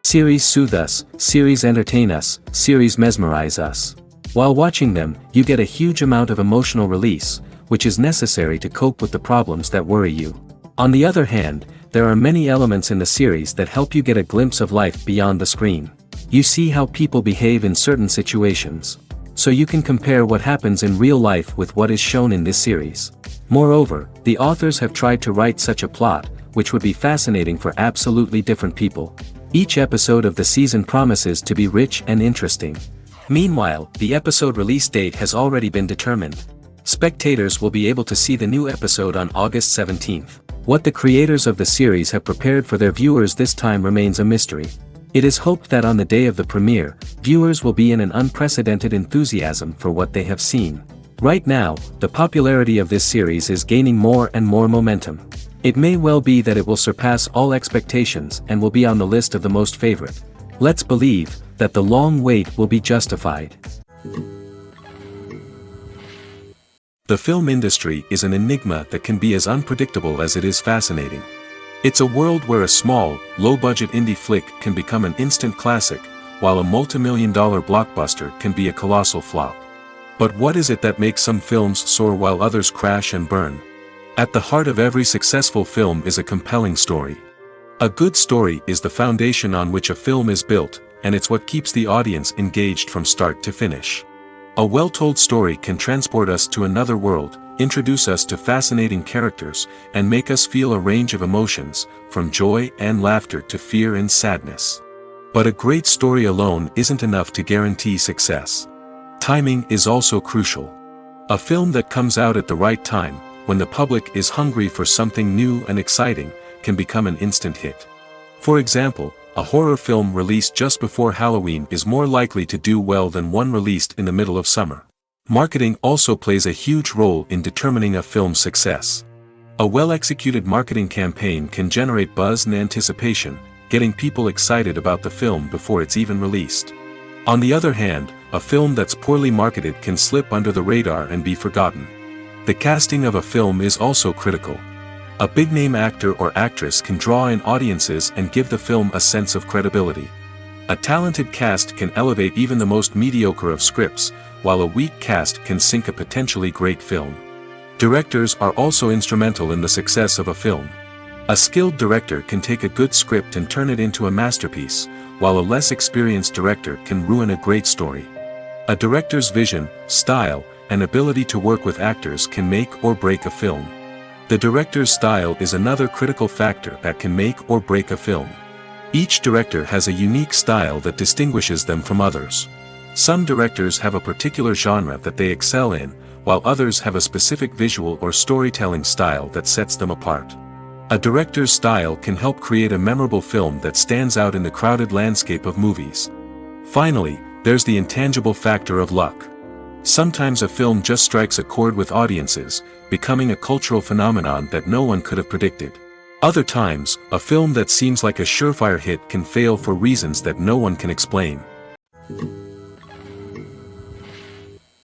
Series soothe us, series entertain us, series mesmerize us. While watching them, you get a huge amount of emotional release, which is necessary to cope with the problems that worry you. On the other hand, there are many elements in the series that help you get a glimpse of life beyond the screen. You see how people behave in certain situations. So you can compare what happens in real life with what is shown in this series. Moreover, the authors have tried to write such a plot, which would be fascinating for absolutely different people. Each episode of the season promises to be rich and interesting. Meanwhile, the episode release date has already been determined. Spectators will be able to see the new episode on August 17th. What the creators of the series have prepared for their viewers this time remains a mystery. It is hoped that on the day of the premiere, viewers will be in an unprecedented enthusiasm for what they have seen. Right now, the popularity of this series is gaining more and more momentum. It may well be that it will surpass all expectations and will be on the list of the most favorite. Let's believe that the long wait will be justified. The film industry is an enigma that can be as unpredictable as it is fascinating. It's a world where a small, low-budget indie flick can become an instant classic, while a multi-million-dollar blockbuster can be a colossal flop. But what is it that makes some films soar while others crash and burn? At the heart of every successful film is a compelling story. A good story is the foundation on which a film is built, and it's what keeps the audience engaged from start to finish. A well-told story can transport us to another world, introduce us to fascinating characters, and make us feel a range of emotions, from joy and laughter to fear and sadness. But a great story alone isn't enough to guarantee success. Timing is also crucial. A film that comes out at the right time, when the public is hungry for something new and exciting, can become an instant hit. For example, a horror film released just before Halloween is more likely to do well than one released in the middle of summer. Marketing also plays a huge role in determining a film's success. A well-executed marketing campaign can generate buzz and anticipation, getting people excited about the film before it's even released. On the other hand, a film that's poorly marketed can slip under the radar and be forgotten. The casting of a film is also critical. A big-name actor or actress can draw in audiences and give the film a sense of credibility. A talented cast can elevate even the most mediocre of scripts, while a weak cast can sink a potentially great film. Directors are also instrumental in the success of a film. A skilled director can take a good script and turn it into a masterpiece, while a less experienced director can ruin a great story. A director's vision, style, and ability to work with actors can make or break a film. The director's style is another critical factor that can make or break a film. Each director has a unique style that distinguishes them from others. Some directors have a particular genre that they excel in, while others have a specific visual or storytelling style that sets them apart. A director's style can help create a memorable film that stands out in the crowded landscape of movies. Finally, there's the intangible factor of luck. Sometimes a film just strikes a chord with audiences, becoming a cultural phenomenon that no one could have predicted. Other times, a film that seems like a surefire hit can fail for reasons that no one can explain.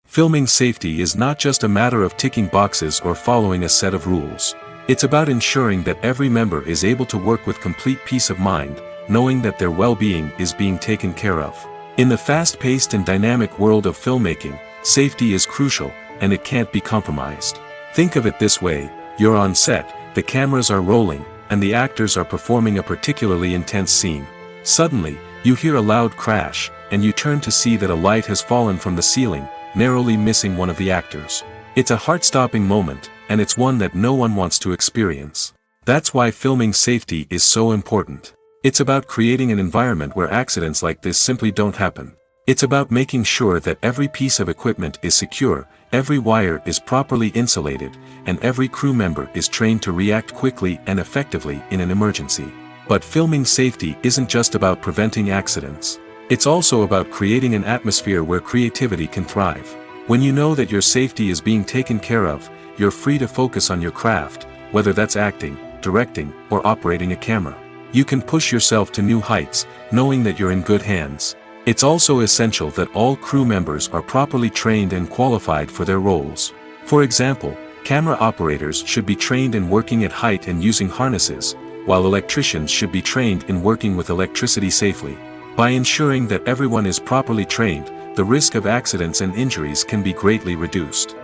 Filming safety is not just a matter of ticking boxes or following a set of rules. It's about ensuring that every member is able to work with complete peace of mind, knowing that their well-being is being taken care of. In the fast-paced and dynamic world of filmmaking, safety is crucial, and it can't be compromised. Think of it this way: you're on set, the cameras are rolling, and the actors are performing a particularly intense scene. Suddenly, you hear a loud crash, and you turn to see that a light has fallen from the ceiling, narrowly missing one of the actors. It's a heart-stopping moment, and it's one that no one wants to experience. That's why filming safety is so important. It's about creating an environment where accidents like this simply don't happen. It's about making sure that every piece of equipment is secure, every wire is properly insulated, and every crew member is trained to react quickly and effectively in an emergency. But filming safety isn't just about preventing accidents. It's also about creating an atmosphere where creativity can thrive. When you know that your safety is being taken care of, you're free to focus on your craft, whether that's acting, directing, or operating a camera. You can push yourself to new heights, knowing that you're in good hands. It's also essential that all crew members are properly trained and qualified for their roles. For example, camera operators should be trained in working at height and using harnesses, while electricians should be trained in working with electricity safely. By ensuring that everyone is properly trained, the risk of accidents and injuries can be greatly reduced.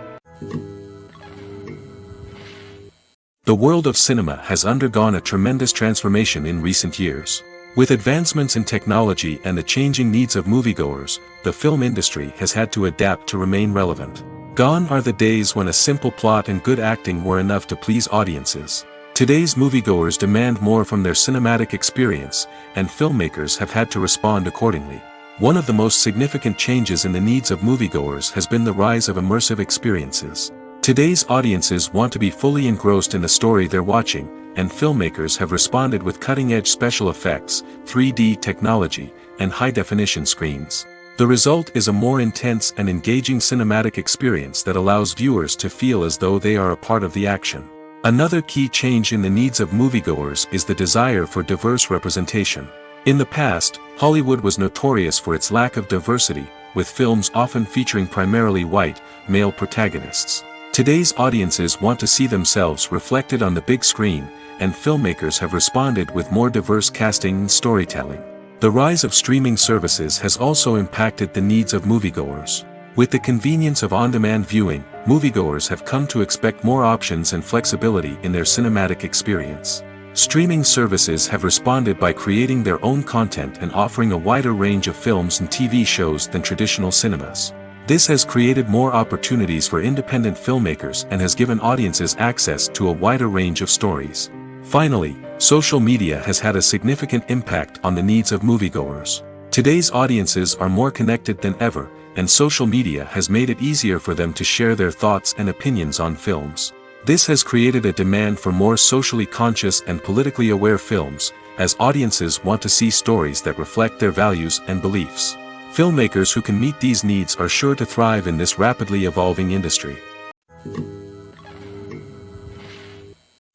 The world of cinema has undergone a tremendous transformation in recent years. With advancements in technology and the changing needs of moviegoers, the film industry has had to adapt to remain relevant. Gone are the days when a simple plot and good acting were enough to please audiences. Today's moviegoers demand more from their cinematic experience, and filmmakers have had to respond accordingly. One of the most significant changes in the needs of moviegoers has been the rise of immersive experiences. Today's audiences want to be fully engrossed in the story they're watching, and filmmakers have responded with cutting-edge special effects, 3D technology, and high-definition screens. The result is a more intense and engaging cinematic experience that allows viewers to feel as though they are a part of the action. Another key change in the needs of moviegoers is the desire for diverse representation. In the past, Hollywood was notorious for its lack of diversity, with films often featuring primarily white, male protagonists. Today's audiences want to see themselves reflected on the big screen, and filmmakers have responded with more diverse casting and storytelling. The rise of streaming services has also impacted the needs of moviegoers. With the convenience of on-demand viewing, moviegoers have come to expect more options and flexibility in their cinematic experience. Streaming services have responded by creating their own content and offering a wider range of films and TV shows than traditional cinemas. This has created more opportunities for independent filmmakers and has given audiences access to a wider range of stories. Finally, social media has had a significant impact on the needs of moviegoers. Today's audiences are more connected than ever, and social media has made it easier for them to share their thoughts and opinions on films. This has created a demand for more socially conscious and politically aware films, as audiences want to see stories that reflect their values and beliefs. Filmmakers who can meet these needs are sure to thrive in this rapidly evolving industry.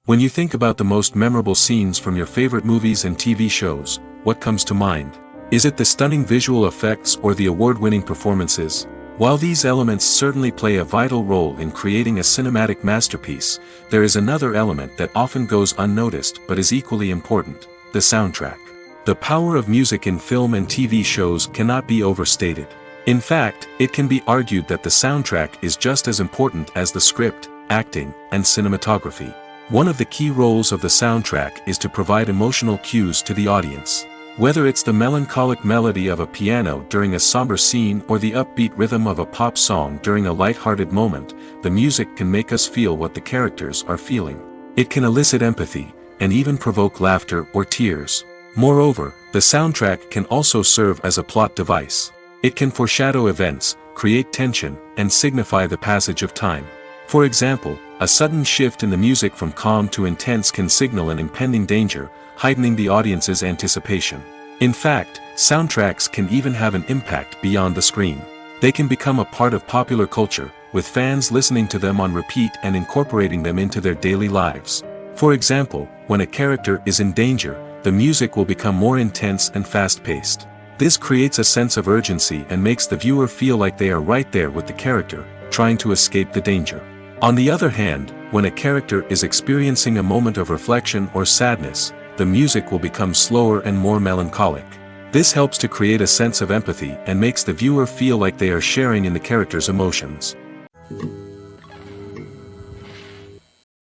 When you think about the most memorable scenes from your favorite movies and TV shows, what comes to mind? Is it the stunning visual effects or the award-winning performances? While these elements certainly play a vital role in creating a cinematic masterpiece, there is another element that often goes unnoticed but is equally important: the soundtrack. The power of music in film and TV shows cannot be overstated. In fact, it can be argued that the soundtrack is just as important as the script, acting, and cinematography. One of the key roles of the soundtrack is to provide emotional cues to the audience. Whether it's the melancholic melody of a piano during a somber scene or the upbeat rhythm of a pop song during a light-hearted moment, the music can make us feel what the characters are feeling. It can elicit empathy, and even provoke laughter or tears. Moreover, the soundtrack can also serve as a plot device. It can foreshadow events, create tension, and signify the passage of time. For example, a sudden shift in the music from calm to intense can signal an impending danger, heightening the audience's anticipation. In fact, soundtracks can even have an impact beyond the screen. They can become a part of popular culture, with fans listening to them on repeat and incorporating them into their daily lives. For example, when a character is in danger, the music will become more intense and fast-paced. This creates a sense of urgency and makes the viewer feel like they are right there with the character, trying to escape the danger. On the other hand, when a character is experiencing a moment of reflection or sadness, the music will become slower and more melancholic. This helps to create a sense of empathy and makes the viewer feel like they are sharing in the character's emotions.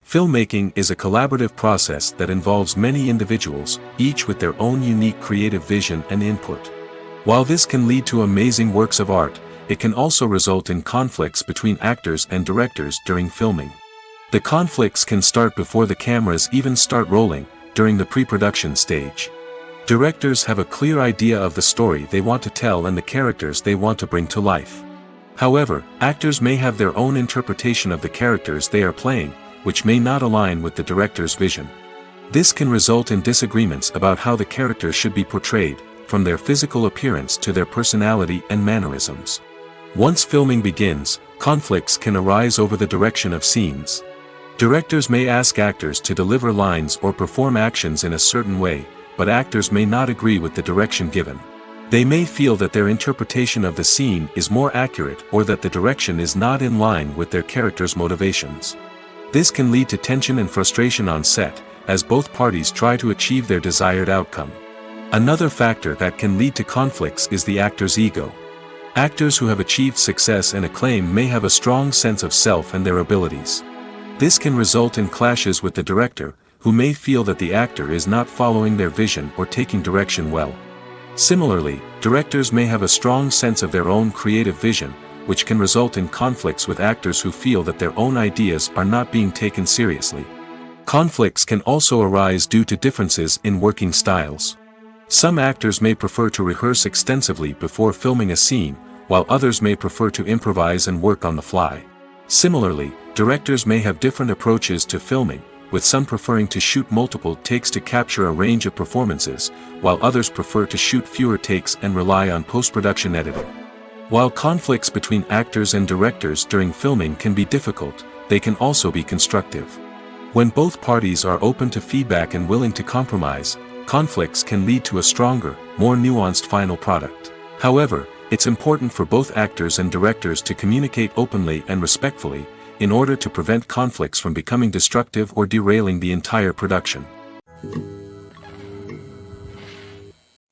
Filmmaking is a collaborative process that involves many individuals, each with their own unique creative vision and input. While this can lead to amazing works of art, it can also result in conflicts between actors and directors during filming. The conflicts can start before the cameras even start rolling, during the pre-production stage. Directors have a clear idea of the story they want to tell and the characters they want to bring to life. However, actors may have their own interpretation of the characters they are playing, which may not align with the director's vision. This can result in disagreements about how the character should be portrayed, from their physical appearance to their personality and mannerisms. Once filming begins, conflicts can arise over the direction of scenes. Directors may ask actors to deliver lines or perform actions in a certain way, but actors may not agree with the direction given. They may feel that their interpretation of the scene is more accurate or that the direction is not in line with their character's motivations. This can lead to tension and frustration on set, as both parties try to achieve their desired outcome. Another factor that can lead to conflicts is the actor's ego. Actors who have achieved success and acclaim may have a strong sense of self and their abilities. This can result in clashes with the director, who may feel that the actor is not following their vision or taking direction well. Similarly, directors may have a strong sense of their own creative vision, which can result in conflicts with actors who feel that their own ideas are not being taken seriously. Conflicts can also arise due to differences in working styles. Some actors may prefer to rehearse extensively before filming a scene, while others may prefer to improvise and work on the fly. Similarly, directors may have different approaches to filming, with some preferring to shoot multiple takes to capture a range of performances, while others prefer to shoot fewer takes and rely on post-production editing. While conflicts between actors and directors during filming can be difficult, they can also be constructive. When both parties are open to feedback and willing to compromise, conflicts can lead to a stronger, more nuanced final product. However, it's important for both actors and directors to communicate openly and respectfully, in order to prevent conflicts from becoming destructive or derailing the entire production.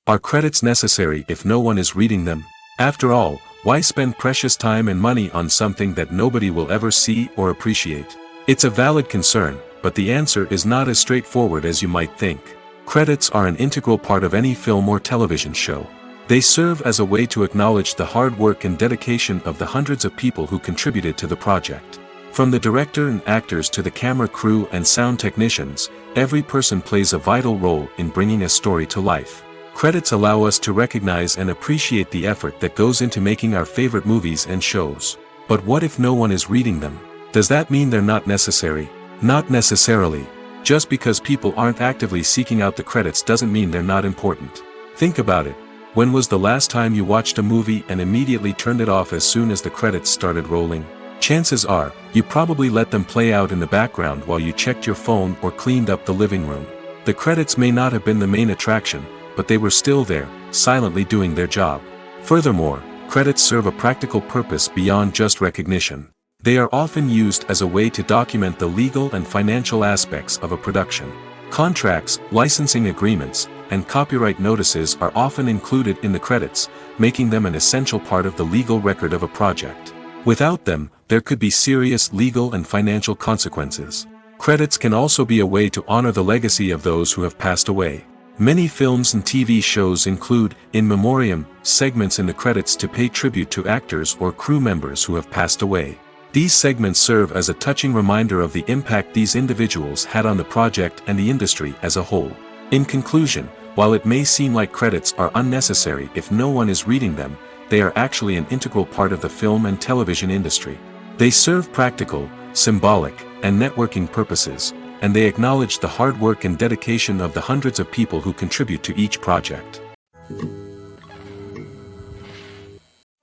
Are credits necessary if no one is reading them? After all, why spend precious time and money on something that nobody will ever see or appreciate? It's a valid concern, but the answer is not as straightforward as you might think. Credits are an integral part of any film or television show. They serve as a way to acknowledge the hard work and dedication of the hundreds of people who contributed to the project. From the director and actors to the camera crew and sound technicians, every person plays a vital role in bringing a story to life. Credits allow us to recognize and appreciate the effort that goes into making our favorite movies and shows. But what if no one is reading them? Does that mean they're not necessary? Not necessarily. Just because people aren't actively seeking out the credits doesn't mean they're not important. Think about it. When was the last time you watched a movie and immediately turned it off as soon as the credits started rolling? Chances are, you probably let them play out in the background while you checked your phone or cleaned up the living room. The credits may not have been the main attraction, but they were still there, silently doing their job. Furthermore, credits serve a practical purpose beyond just recognition. They are often used as a way to document the legal and financial aspects of a production. Contracts, licensing agreements, and copyright notices are often included in the credits, making them an essential part of the legal record of a project. Without them, there could be serious legal and financial consequences. Credits can also be a way to honor the legacy of those who have passed away. Many films and TV shows include, in memoriam, segments in the credits to pay tribute to actors or crew members who have passed away. These segments serve as a touching reminder of the impact these individuals had on the project and the industry as a whole. In conclusion, while it may seem like credits are unnecessary if no one is reading them, they are actually an integral part of the film and television industry. They serve practical, symbolic, and networking purposes, and they acknowledge the hard work and dedication of the hundreds of people who contribute to each project.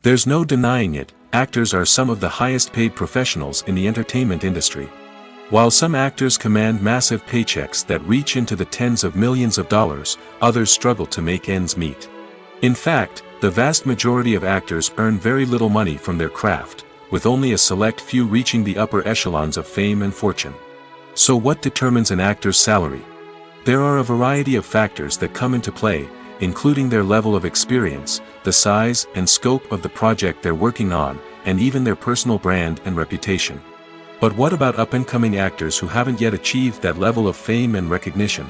There's no denying it, actors are some of the highest paid professionals in the entertainment industry. While some actors command massive paychecks that reach into the tens of millions of dollars, others struggle to make ends meet. In fact, the vast majority of actors earn very little money from their craft, with only a select few reaching the upper echelons of fame and fortune. So what determines an actor's salary? There are a variety of factors that come into play, including their level of experience, the size and scope of the project they're working on, and even their personal brand and reputation. But what about up-and-coming actors who haven't yet achieved that level of fame and recognition?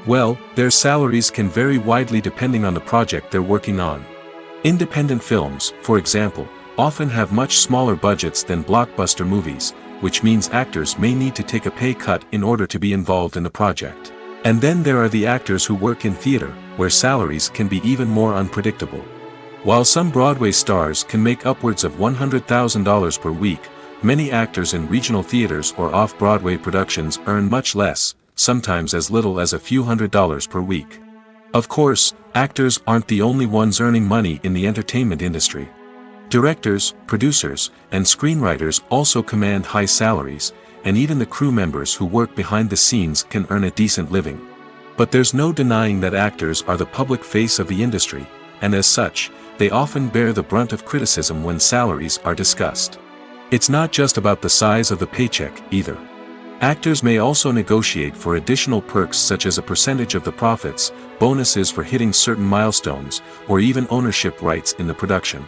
Well, their salaries can vary widely depending on the project they're working on. Independent films, for example, often have much smaller budgets than blockbuster movies, which means actors may need to take a pay cut in order to be involved in the project. And then there are the actors who work in theater, where salaries can be even more unpredictable. While some Broadway stars can make upwards of $100,000 per week, many actors in regional theaters or off-Broadway productions earn much less, sometimes as little as a few $100s per week. Of course, actors aren't the only ones earning money in the entertainment industry. Directors, producers, and screenwriters also command high salaries, and even the crew members who work behind the scenes can earn a decent living. But there's no denying that actors are the public face of the industry, and as such, they often bear the brunt of criticism when salaries are discussed. It's not just about the size of the paycheck, either. Actors may also negotiate for additional perks such as a percentage of the profits, bonuses for hitting certain milestones, or even ownership rights in the production.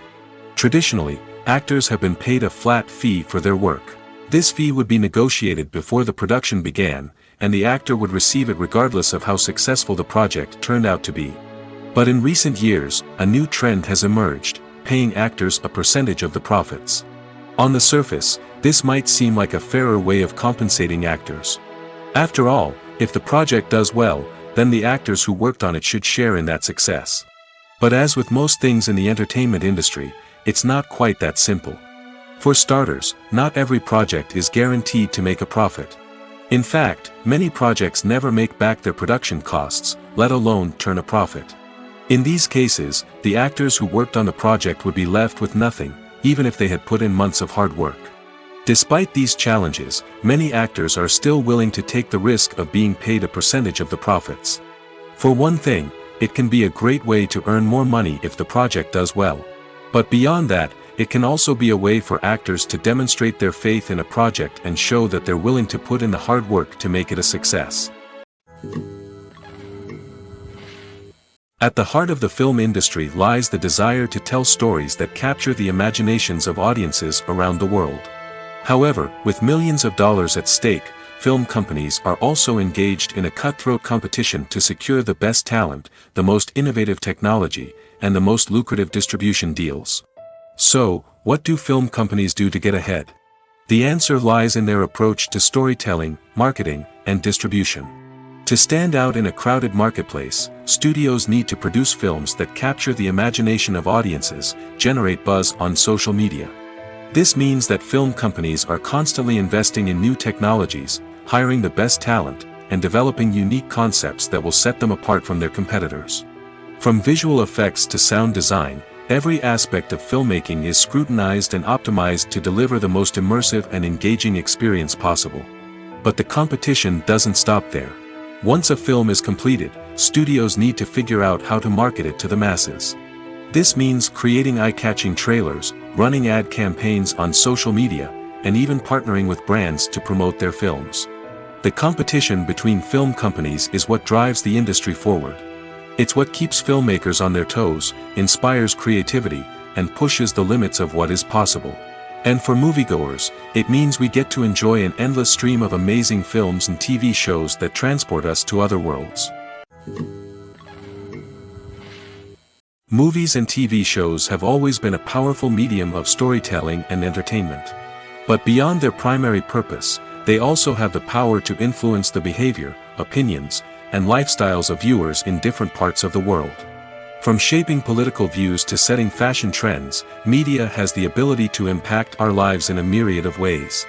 Traditionally, actors have been paid a flat fee for their work. This fee would be negotiated before the production began, and the actor would receive it regardless of how successful the project turned out to be. But in recent years, a new trend has emerged, paying actors a percentage of the profits. On the surface, this might seem like a fairer way of compensating actors. After all, if the project does well, then the actors who worked on it should share in that success. But as with most things in the entertainment industry, it's not quite that simple. For starters, not every project is guaranteed to make a profit. In fact, many projects never make back their production costs, let alone turn a profit. In these cases, the actors who worked on the project would be left with nothing, even if they had put in months of hard work. Despite these challenges, many actors are still willing to take the risk of being paid a percentage of the profits. For one thing, it can be a great way to earn more money if the project does well. But beyond that, it can also be a way for actors to demonstrate their faith in a project and show that they're willing to put in the hard work to make it a success. At the heart of the film industry lies the desire to tell stories that capture the imaginations of audiences around the world. However, with millions of dollars at stake, film companies are also engaged in a cutthroat competition to secure the best talent, the most innovative technology, and the most lucrative distribution deals. So, what do film companies do to get ahead? The answer lies in their approach to storytelling, marketing, and distribution. To stand out in a crowded marketplace, studios need to produce films that capture the imagination of audiences, generate buzz on social media. This means that film companies are constantly investing in new technologies, hiring the best talent, and developing unique concepts that will set them apart from their competitors. From visual effects to sound design, every aspect of filmmaking is scrutinized and optimized to deliver the most immersive and engaging experience possible. But the competition doesn't stop there. Once a film is completed, studios need to figure out how to market it to the masses. This means creating eye-catching trailers, running ad campaigns on social media, and even partnering with brands to promote their films. The competition between film companies is what drives the industry forward. It's what keeps filmmakers on their toes, inspires creativity, and pushes the limits of what is possible. And for moviegoers, it means we get to enjoy an endless stream of amazing films and TV shows that transport us to other worlds. Movies and TV shows have always been a powerful medium of storytelling and entertainment. But beyond their primary purpose, they also have the power to influence the behavior, opinions, and lifestyles of viewers in different parts of the world. From shaping political views to setting fashion trends, media has the ability to impact our lives in a myriad of ways.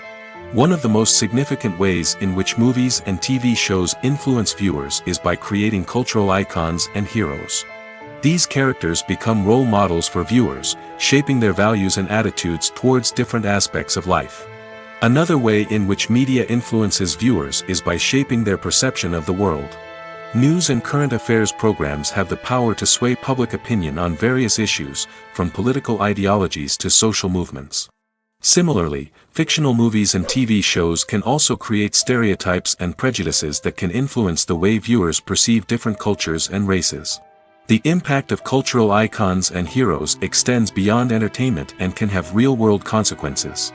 One of the most significant ways in which movies and TV shows influence viewers is by creating cultural icons and heroes. These characters become role models for viewers, shaping their values and attitudes towards different aspects of life. Another way in which media influences viewers is by shaping their perception of the world. News and current affairs programs have the power to sway public opinion on various issues, from political ideologies to social movements. Similarly, fictional movies and TV shows can also create stereotypes and prejudices that can influence the way viewers perceive different cultures and races. The impact of cultural icons and heroes extends beyond entertainment and can have real-world consequences.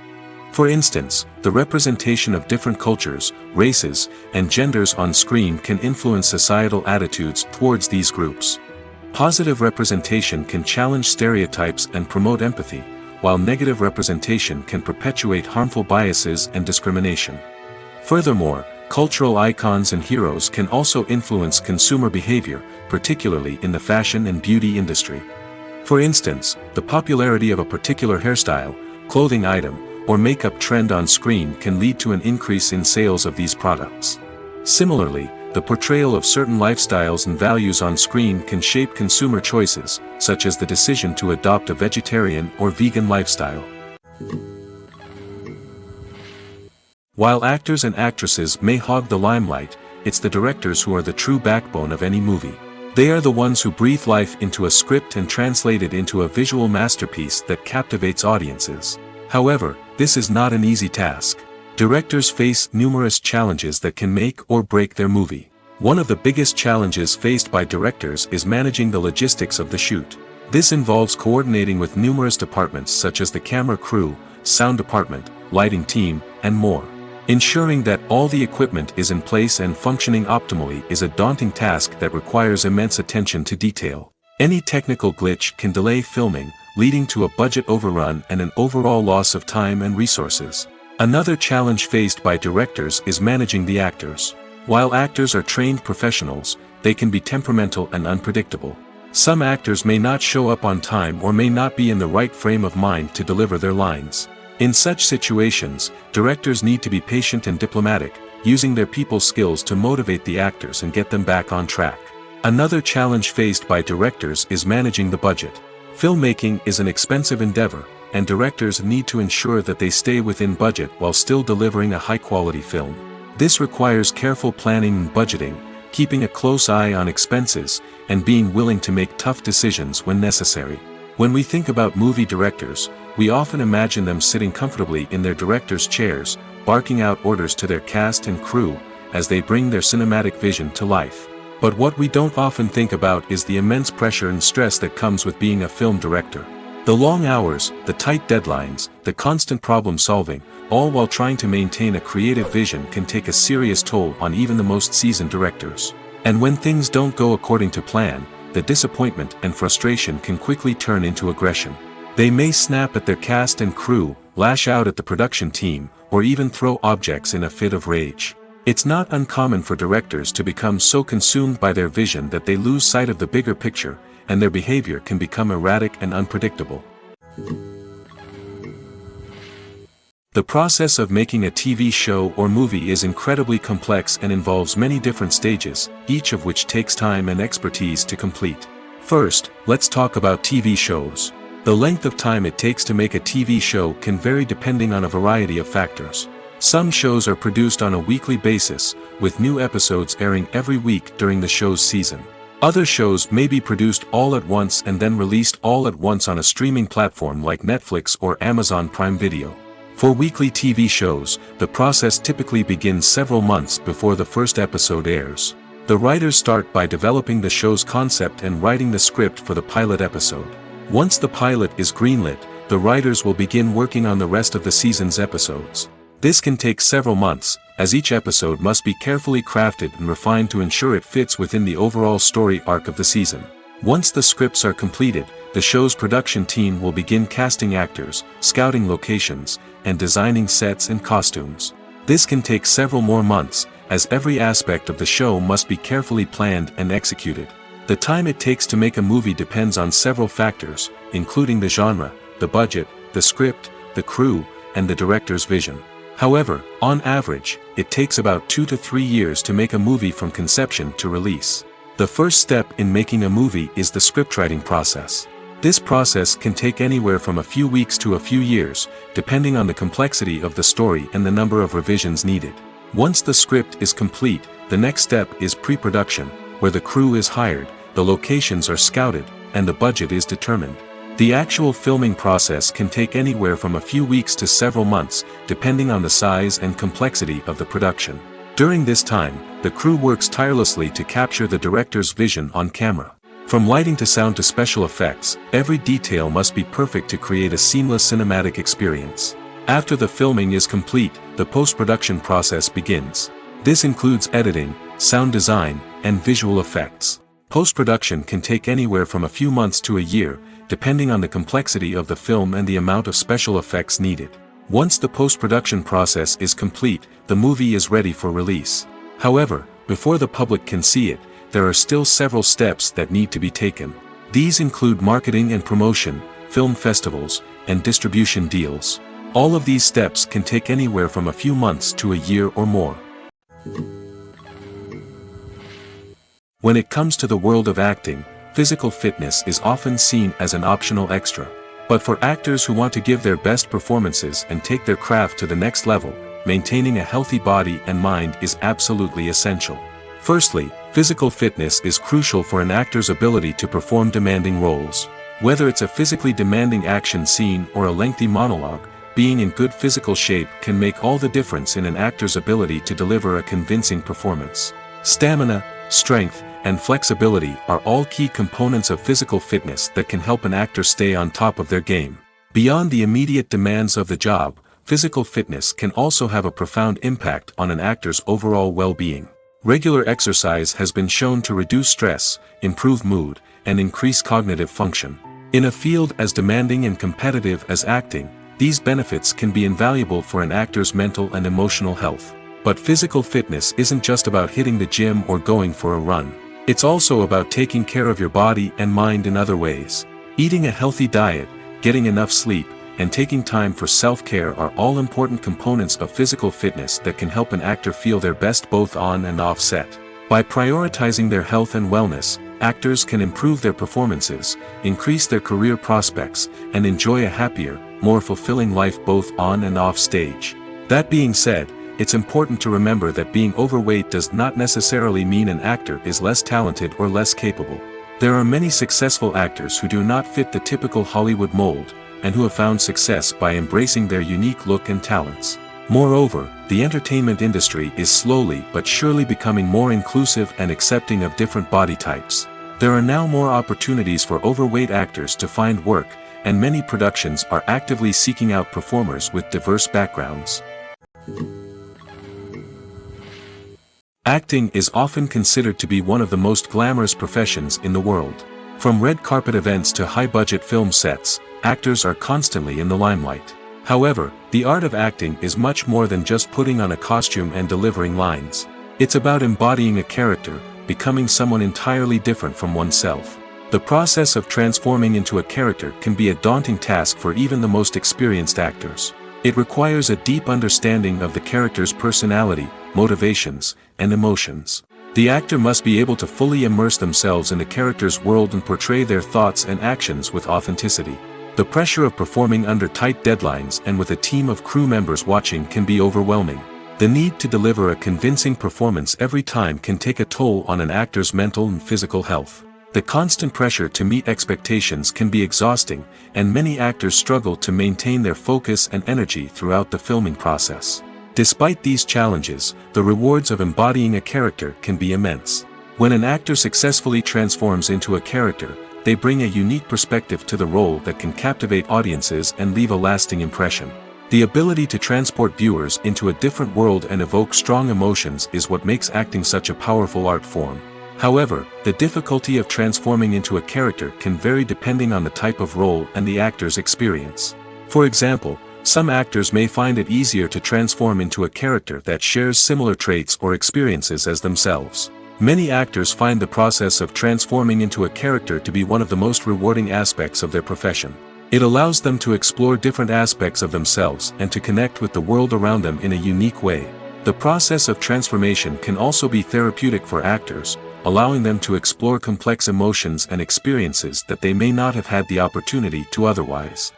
For instance, the representation of different cultures, races, and genders on screen can influence societal attitudes towards these groups. Positive representation can challenge stereotypes and promote empathy, while negative representation can perpetuate harmful biases and discrimination. Furthermore, cultural icons and heroes can also influence consumer behavior, particularly in the fashion and beauty industry. For instance, the popularity of a particular hairstyle, clothing item, or makeup trend on screen can lead to an increase in sales of these products. Similarly, the portrayal of certain lifestyles and values on screen can shape consumer choices, such as the decision to adopt a vegetarian or vegan lifestyle. While actors and actresses may hog the limelight, it's the directors who are the true backbone of any movie. They are the ones who breathe life into a script and translate it into a visual masterpiece that captivates audiences. However, this is not an easy task. Directors face numerous challenges that can make or break their movie. One of the biggest challenges faced by directors is managing the logistics of the shoot. This involves coordinating with numerous departments such as the camera crew, sound department, lighting team, and more. Ensuring that all the equipment is in place and functioning optimally is a daunting task that requires immense attention to detail. Any technical glitch can delay filming, leading to a budget overrun and an overall loss of time and resources. Another challenge faced by directors is managing the actors. While actors are trained professionals, they can be temperamental and unpredictable. Some actors may not show up on time or may not be in the right frame of mind to deliver their lines. In such situations, directors need to be patient and diplomatic, using their people skills to motivate the actors and get them back on track. Another challenge faced by directors is managing the budget. Filmmaking is an expensive endeavor, and directors need to ensure that they stay within budget while still delivering a high-quality film. This requires careful planning and budgeting, keeping a close eye on expenses, and being willing to make tough decisions when necessary. When we think about movie directors, we often imagine them sitting comfortably in their director's chairs, barking out orders to their cast and crew, as they bring their cinematic vision to life. But what we don't often think about is the immense pressure and stress that comes with being a film director. The long hours, the tight deadlines, the constant problem solving, all while trying to maintain a creative vision can take a serious toll on even the most seasoned directors. And when things don't go according to plan, the disappointment and frustration can quickly turn into aggression. They may snap at their cast and crew, lash out at the production team, or even throw objects in a fit of rage. It's not uncommon for directors to become so consumed by their vision that they lose sight of the bigger picture, and their behavior can become erratic and unpredictable. The process of making a TV show or movie is incredibly complex and involves many different stages, each of which takes time and expertise to complete. First, let's talk about TV shows. The length of time it takes to make a TV show can vary depending on a variety of factors. Some shows are produced on a weekly basis, with new episodes airing every week during the show's season. Other shows may be produced all at once and then released all at once on a streaming platform like Netflix or Amazon Prime Video. For weekly TV shows, the process typically begins several months before the first episode airs. The writers start by developing the show's concept and writing the script for the pilot episode. Once the pilot is greenlit, the writers will begin working on the rest of the season's episodes. This can take several months, as each episode must be carefully crafted and refined to ensure it fits within the overall story arc of the season. Once the scripts are completed, the show's production team will begin casting actors, scouting locations, and designing sets and costumes. This can take several more months, as every aspect of the show must be carefully planned and executed. The time it takes to make a movie depends on several factors, including the genre, the budget, the script, the crew, and the director's vision. However, on average, it takes about 2 to 3 years to make a movie from conception to release. The first step in making a movie is the scriptwriting process. This process can take anywhere from a few weeks to a few years, depending on the complexity of the story and the number of revisions needed. Once the script is complete, the next step is pre-production, where the crew is hired, the locations are scouted, and the budget is determined. The actual filming process can take anywhere from a few weeks to several months, depending on the size and complexity of the production. During this time, the crew works tirelessly to capture the director's vision on camera. From lighting to sound to special effects, every detail must be perfect to create a seamless cinematic experience. After the filming is complete, the post-production process begins. This includes editing, sound design, and visual effects. Post-production can take anywhere from a few months to a year, depending on the complexity of the film and the amount of special effects needed. Once the post-production process is complete, the movie is ready for release. However, before the public can see it, there are still several steps that need to be taken. These include marketing and promotion, film festivals, and distribution deals. All of these steps can take anywhere from a few months to a year or more. When it comes to the world of acting, physical fitness is often seen as an optional extra. But for actors who want to give their best performances and take their craft to the next level, maintaining a healthy body and mind is absolutely essential. Firstly, physical fitness is crucial for an actor's ability to perform demanding roles. Whether it's a physically demanding action scene or a lengthy monologue, being in good physical shape can make all the difference in an actor's ability to deliver a convincing performance. Stamina, strength, and flexibility are all key components of physical fitness that can help an actor stay on top of their game. Beyond the immediate demands of the job, physical fitness can also have a profound impact on an actor's overall well-being. Regular exercise has been shown to reduce stress, improve mood, and increase cognitive function. In a field as demanding and competitive as acting, these benefits can be invaluable for an actor's mental and emotional health. But physical fitness isn't just about hitting the gym or going for a run. It's also about taking care of your body and mind in other ways. Eating a healthy diet, getting enough sleep, and taking time for self-care are all important components of physical fitness that can help an actor feel their best both on and off set. By prioritizing their health and wellness, actors can improve their performances, increase their career prospects, and enjoy a happier, more fulfilling life both on and off stage. That being said, it's important to remember that being overweight does not necessarily mean an actor is less talented or less capable. There are many successful actors who do not fit the typical Hollywood mold, and who have found success by embracing their unique look and talents. Moreover, the entertainment industry is slowly but surely becoming more inclusive and accepting of different body types. There are now more opportunities for overweight actors to find work, and many productions are actively seeking out performers with diverse backgrounds. Acting is often considered to be one of the most glamorous professions in the world. From red carpet events to high-budget film sets, actors are constantly in the limelight. However, the art of acting is much more than just putting on a costume and delivering lines. It's about embodying a character, becoming someone entirely different from oneself. The process of transforming into a character can be a daunting task for even the most experienced actors. It requires a deep understanding of the character's personality, motivations, and emotions. The actor must be able to fully immerse themselves in the character's world and portray their thoughts and actions with authenticity. The pressure of performing under tight deadlines and with a team of crew members watching can be overwhelming. The need to deliver a convincing performance every time can take a toll on an actor's mental and physical health. The constant pressure to meet expectations can be exhausting, and many actors struggle to maintain their focus and energy throughout the filming process. Despite these challenges, the rewards of embodying a character can be immense. When an actor successfully transforms into a character, they bring a unique perspective to the role that can captivate audiences and leave a lasting impression. The ability to transport viewers into a different world and evoke strong emotions is what makes acting such a powerful art form. However, the difficulty of transforming into a character can vary depending on the type of role and the actor's experience. For example, some actors may find it easier to transform into a character that shares similar traits or experiences as themselves. Many actors find the process of transforming into a character to be one of the most rewarding aspects of their profession. It allows them to explore different aspects of themselves and to connect with the world around them in a unique way. The process of transformation can also be therapeutic for actors, allowing them to explore complex emotions and experiences that they may not have had the opportunity to otherwise.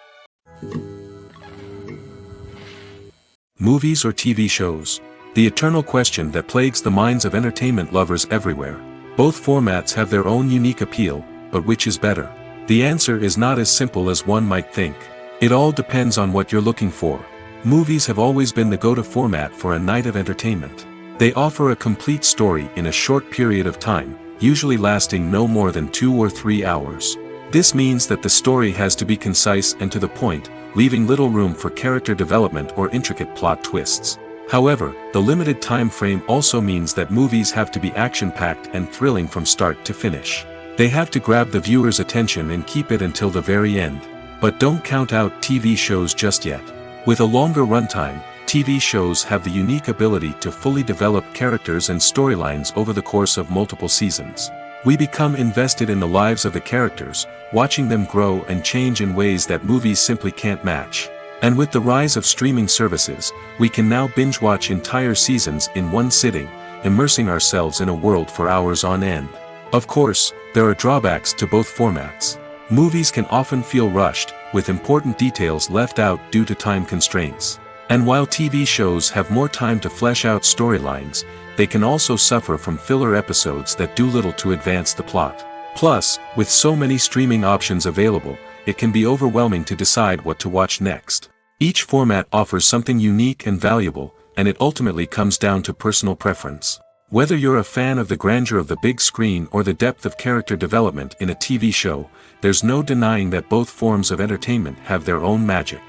Movies or TV shows? The eternal question that plagues the minds of entertainment lovers everywhere. Both formats have their own unique appeal, but which is better? The answer is not as simple as one might think. It all depends on what you're looking for. Movies have always been the go-to format for a night of entertainment. They offer a complete story in a short period of time, usually lasting no more than 2 or 3 hours. This means that the story has to be concise and to the point, leaving little room for character development or intricate plot twists. However, the limited time frame also means that movies have to be action-packed and thrilling from start to finish. They have to grab the viewer's attention and keep it until the very end. But don't count out TV shows just yet. With a longer runtime, TV shows have the unique ability to fully develop characters and storylines over the course of multiple seasons. We become invested in the lives of the characters, watching them grow and change in ways that movies simply can't match. And with the rise of streaming services, we can now binge-watch entire seasons in one sitting, immersing ourselves in a world for hours on end. Of course, there are drawbacks to both formats. Movies can often feel rushed, with important details left out due to time constraints. And while TV shows have more time to flesh out storylines, they can also suffer from filler episodes that do little to advance the plot. Plus, with so many streaming options available, it can be overwhelming to decide what to watch next. Each format offers something unique and valuable, and it ultimately comes down to personal preference. Whether you're a fan of the grandeur of the big screen or the depth of character development in a TV show, there's no denying that both forms of entertainment have their own magic.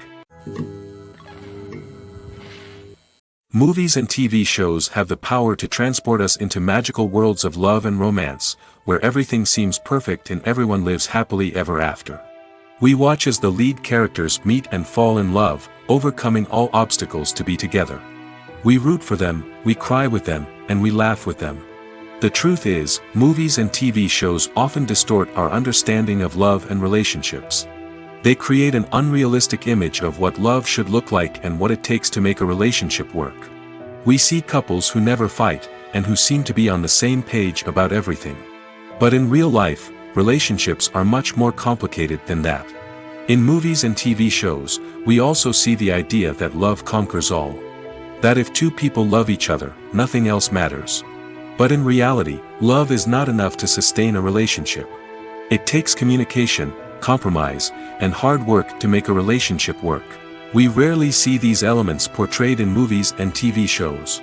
Movies and TV shows have the power to transport us into magical worlds of love and romance, where everything seems perfect and everyone lives happily ever after. We watch as the lead characters meet and fall in love, overcoming all obstacles to be together. We root for them, we cry with them, and we laugh with them. The truth is, movies and TV shows often distort our understanding of love and relationships. They create an unrealistic image of what love should look like and what it takes to make a relationship work. We see couples who never fight, and who seem to be on the same page about everything. But in real life, relationships are much more complicated than that. In movies and TV shows, we also see the idea that love conquers all. That if two people love each other, nothing else matters. But in reality, love is not enough to sustain a relationship. It takes communication, compromise, and hard work to make a relationship work. We rarely see these elements portrayed in movies and TV shows.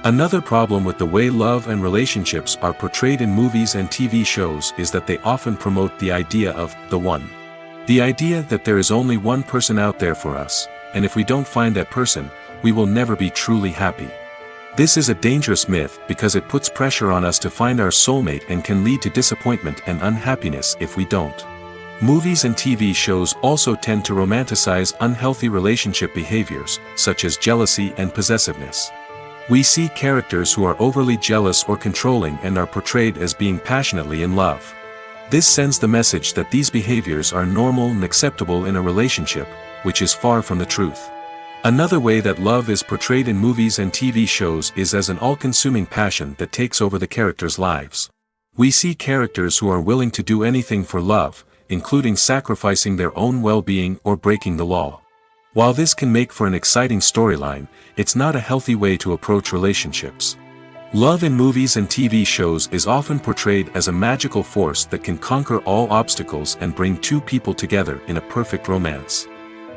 Another problem with the way love and relationships are portrayed in movies and TV shows is that they often promote the idea of the one. The idea that there is only one person out there for us, and if we don't find that person, we will never be truly happy. This is a dangerous myth because it puts pressure on us to find our soulmate and can lead to disappointment and unhappiness if we don't. Movies and TV shows also tend to romanticize unhealthy relationship behaviors, such as jealousy and possessiveness. We see characters who are overly jealous or controlling and are portrayed as being passionately in love. This sends the message that these behaviors are normal and acceptable in a relationship, which is far from the truth. Another way that love is portrayed in movies and TV shows is as an all-consuming passion that takes over the characters' lives. We see characters who are willing to do anything for love, including sacrificing their own well-being or breaking the law. While this can make for an exciting storyline, it's not a healthy way to approach relationships. Love in movies and TV shows is often portrayed as a magical force that can conquer all obstacles and bring two people together in a perfect romance.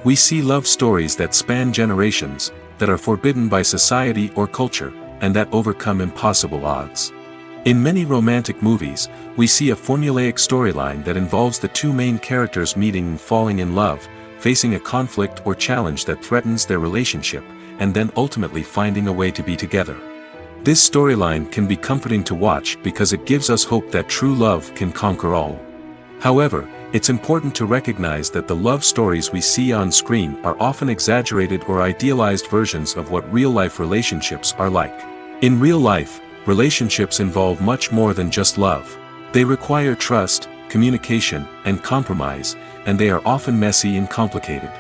We see love stories that span generations, that are forbidden by society or culture, and that overcome impossible odds. In many romantic movies, we see a formulaic storyline that involves the two main characters meeting and falling in love, facing a conflict or challenge that threatens their relationship, and then ultimately finding a way to be together. This storyline can be comforting to watch because it gives us hope that true love can conquer all. However, it's important to recognize that the love stories we see on screen are often exaggerated or idealized versions of what real-life relationships are like. In real life, relationships involve much more than just love. They require trust, communication, and compromise, and they are often messy and complicated.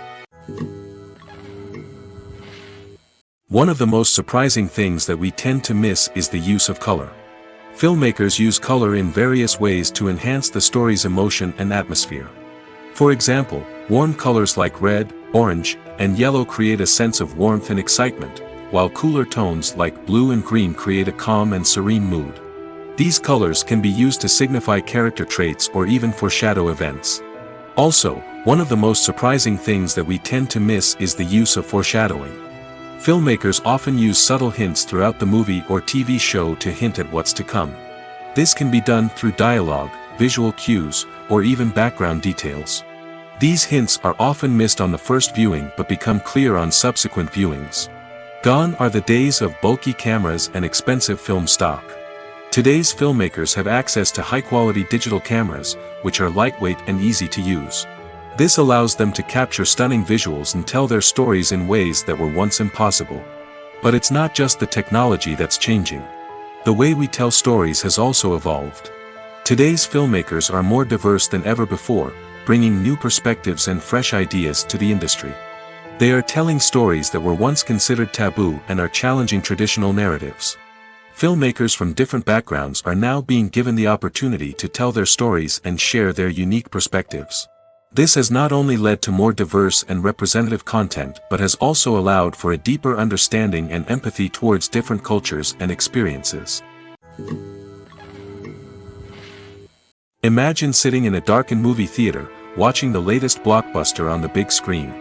One of the most surprising things that we tend to miss is the use of color. Filmmakers use color in various ways to enhance the story's emotion and atmosphere. For example, warm colors like red, orange, and yellow create a sense of warmth and excitement, while cooler tones like blue and green create a calm and serene mood. These colors can be used to signify character traits or even foreshadow events. Also, one of the most surprising things that we tend to miss is the use of foreshadowing. Filmmakers often use subtle hints throughout the movie or TV show to hint at what's to come. This can be done through dialogue, visual cues, or even background details. These hints are often missed on the first viewing but become clear on subsequent viewings. Gone are the days of bulky cameras and expensive film stock. Today's filmmakers have access to high-quality digital cameras, which are lightweight and easy to use. This allows them to capture stunning visuals and tell their stories in ways that were once impossible. But it's not just the technology that's changing. The way we tell stories has also evolved. Today's filmmakers are more diverse than ever before, bringing new perspectives and fresh ideas to the industry. They are telling stories that were once considered taboo and are challenging traditional narratives. Filmmakers from different backgrounds are now being given the opportunity to tell their stories and share their unique perspectives. This has not only led to more diverse and representative content but has also allowed for a deeper understanding and empathy towards different cultures and experiences. Imagine sitting in a darkened movie theater, watching the latest blockbuster on the big screen.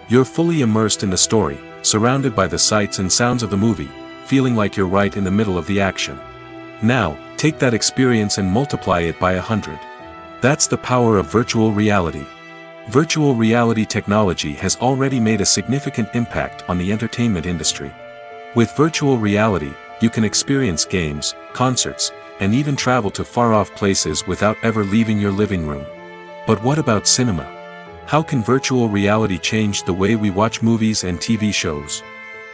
You're fully immersed in the story, surrounded by the sights and sounds of the movie, feeling like you're right in the middle of the action. Now, take that experience and multiply it by 100. That's the power of virtual reality. Virtual reality technology has already made a significant impact on the entertainment industry. With virtual reality, you can experience games, concerts, and even travel to far-off places without ever leaving your living room. But what about cinema? How can virtual reality change the way we watch movies and TV shows?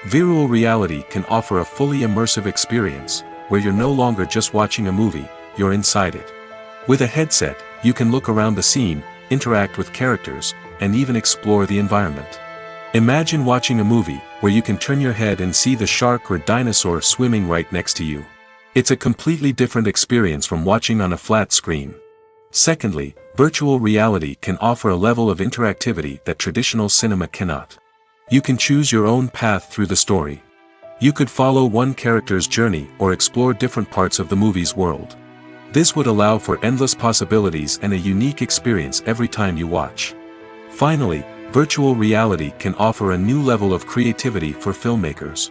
Virtual reality can offer a fully immersive experience, where you're no longer just watching a movie, you're inside it. With a headset, you can look around the scene, interact with characters, and even explore the environment. Imagine watching a movie, where you can turn your head and see the shark or dinosaur swimming right next to you. It's a completely different experience from watching on a flat screen. Secondly, virtual reality can offer a level of interactivity that traditional cinema cannot. You can choose your own path through the story. You could follow one character's journey or explore different parts of the movie's world. This would allow for endless possibilities and a unique experience every time you watch. Finally, virtual reality can offer a new level of creativity for filmmakers.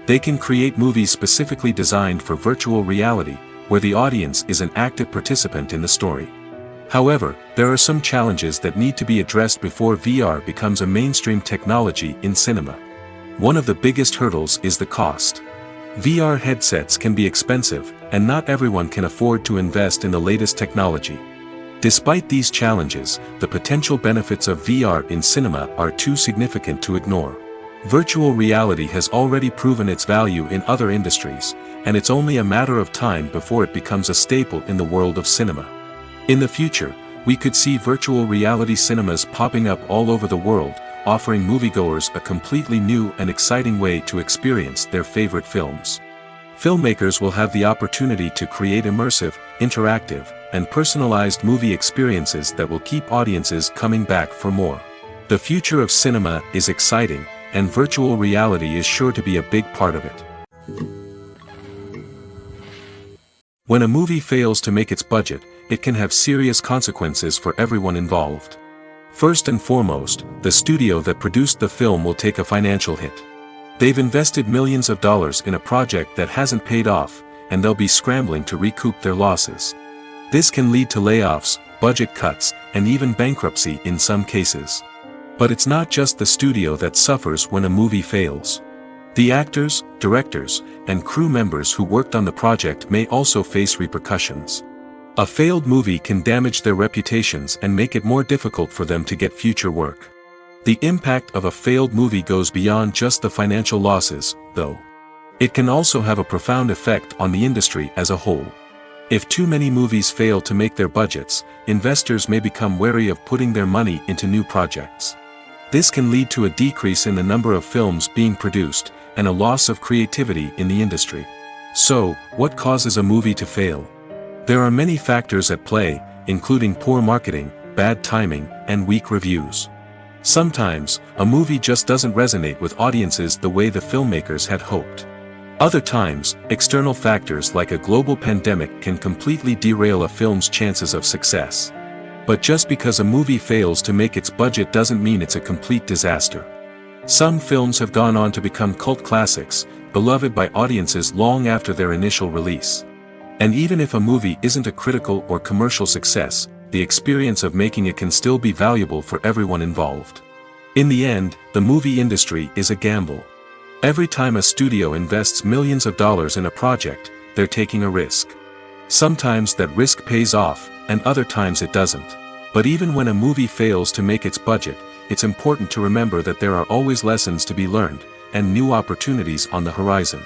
They can create movies specifically designed for virtual reality, where the audience is an active participant in the story. However, there are some challenges that need to be addressed before VR becomes a mainstream technology in cinema. One of the biggest hurdles is the cost. VR headsets can be expensive, and not everyone can afford to invest in the latest technology. Despite these challenges, the potential benefits of VR in cinema are too significant to ignore. Virtual reality has already proven its value in other industries, and it's only a matter of time before it becomes a staple in the world of cinema. In the future, we could see virtual reality cinemas popping up all over the world, offering moviegoers a completely new and exciting way to experience their favorite films. Filmmakers will have the opportunity to create immersive, interactive, and personalized movie experiences that will keep audiences coming back for more. The future of cinema is exciting, and virtual reality is sure to be a big part of it. When a movie fails to make its budget, it can have serious consequences for everyone involved. First and foremost, the studio that produced the film will take a financial hit. They've invested millions of dollars in a project that hasn't paid off, and they'll be scrambling to recoup their losses. This can lead to layoffs, budget cuts, and even bankruptcy in some cases. But it's not just the studio that suffers when a movie fails. The actors, directors, and crew members who worked on the project may also face repercussions. A failed movie can damage their reputations and make it more difficult for them to get future work. The impact of a failed movie goes beyond just the financial losses, though. It can also have a profound effect on the industry as a whole. If too many movies fail to make their budgets, investors may become wary of putting their money into new projects. This can lead to a decrease in the number of films being produced, and a loss of creativity in the industry. So, what causes a movie to fail? There are many factors at play, including poor marketing, bad timing, and weak reviews. Sometimes, a movie just doesn't resonate with audiences the way the filmmakers had hoped. Other times, external factors like a global pandemic can completely derail a film's chances of success. But just because a movie fails to make its budget doesn't mean it's a complete disaster. Some films have gone on to become cult classics, beloved by audiences long after their initial release. And even if a movie isn't a critical or commercial success, the experience of making it can still be valuable for everyone involved. In the end, the movie industry is a gamble. Every time a studio invests millions of dollars in a project, they're taking a risk. Sometimes that risk pays off, and other times it doesn't. But even when a movie fails to make its budget, it's important to remember that there are always lessons to be learned, and new opportunities on the horizon.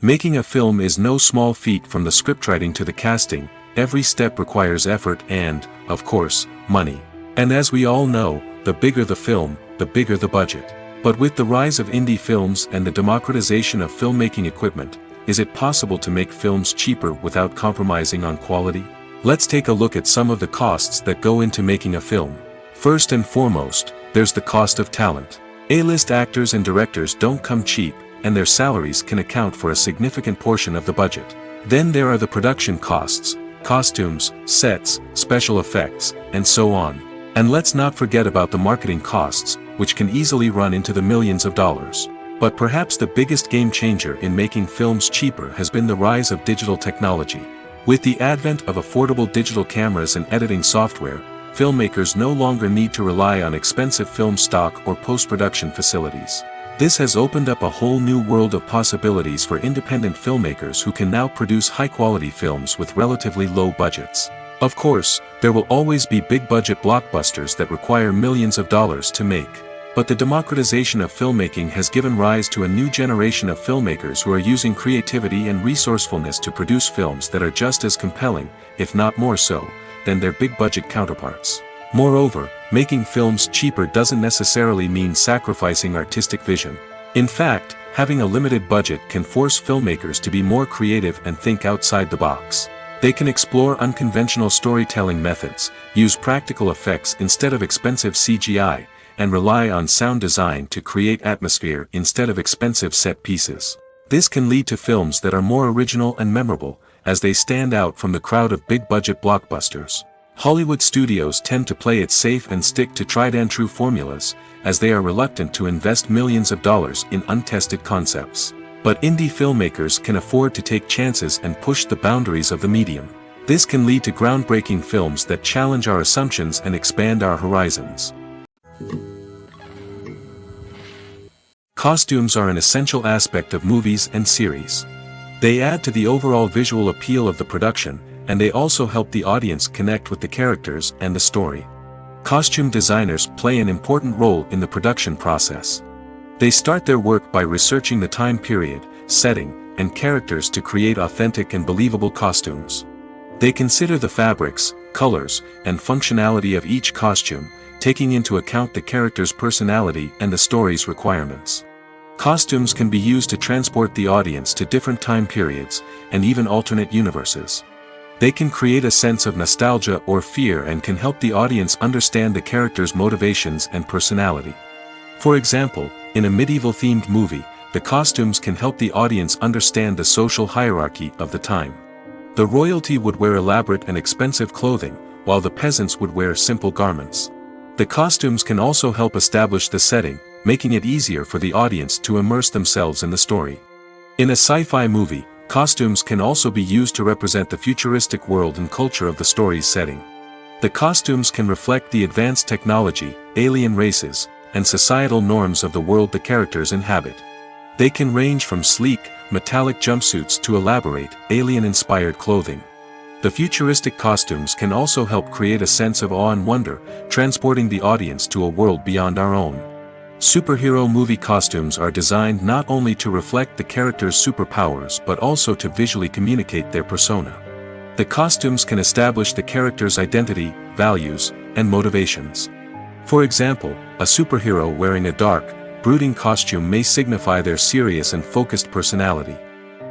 Making a film is no small feat. From the scriptwriting to the casting, every step requires effort and, of course, money. And as we all know, the bigger the film, the bigger the budget. But with the rise of indie films and the democratization of filmmaking equipment, is it possible to make films cheaper without compromising on quality? Let's take a look at some of the costs that go into making a film. First and foremost, there's the cost of talent. A-list actors and directors don't come cheap, and their salaries can account for a significant portion of the budget. Then there are the production costs, costumes, sets, special effects, and so on. And let's not forget about the marketing costs, which can easily run into the millions of dollars. But perhaps the biggest game changer in making films cheaper has been the rise of digital technology. With the advent of affordable digital cameras and editing software, filmmakers no longer need to rely on expensive film stock or post-production facilities. This has opened up a whole new world of possibilities for independent filmmakers who can now produce high-quality films with relatively low budgets. Of course, there will always be big-budget blockbusters that require millions of dollars to make. But the democratization of filmmaking has given rise to a new generation of filmmakers who are using creativity and resourcefulness to produce films that are just as compelling, if not more so, than their big-budget counterparts. Moreover, making films cheaper doesn't necessarily mean sacrificing artistic vision. In fact, having a limited budget can force filmmakers to be more creative and think outside the box. They can explore unconventional storytelling methods, use practical effects instead of expensive CGI, and rely on sound design to create atmosphere instead of expensive set pieces. This can lead to films that are more original and memorable, as they stand out from the crowd of big-budget blockbusters. Hollywood studios tend to play it safe and stick to tried-and-true formulas, as they are reluctant to invest millions of dollars in untested concepts. But indie filmmakers can afford to take chances and push the boundaries of the medium. This can lead to groundbreaking films that challenge our assumptions and expand our horizons. Costumes are an essential aspect of movies and series. They add to the overall visual appeal of the production, and they also help the audience connect with the characters and the story. Costume designers play an important role in the production process. They start their work by researching the time period, setting, and characters to create authentic and believable costumes. They consider the fabrics, colors, and functionality of each costume, taking into account the character's personality and the story's requirements. Costumes can be used to transport the audience to different time periods, and even alternate universes. They can create a sense of nostalgia or fear and can help the audience understand the character's motivations and personality. For example, in a medieval-themed movie, the costumes can help the audience understand the social hierarchy of the time. The royalty would wear elaborate and expensive clothing, while the peasants would wear simple garments. The costumes can also help establish the setting, making it easier for the audience to immerse themselves in the story. In a sci-fi movie, costumes can also be used to represent the futuristic world and culture of the story's setting. The costumes can reflect the advanced technology, alien races, and societal norms of the world the characters inhabit. They can range from sleek, metallic jumpsuits to elaborate, alien-inspired clothing. The futuristic costumes can also help create a sense of awe and wonder, transporting the audience to a world beyond our own. Superhero movie costumes are designed not only to reflect the character's superpowers but also to visually communicate their persona. The costumes can establish the character's identity, values, and motivations. For example, a superhero wearing a dark, brooding costume may signify their serious and focused personality.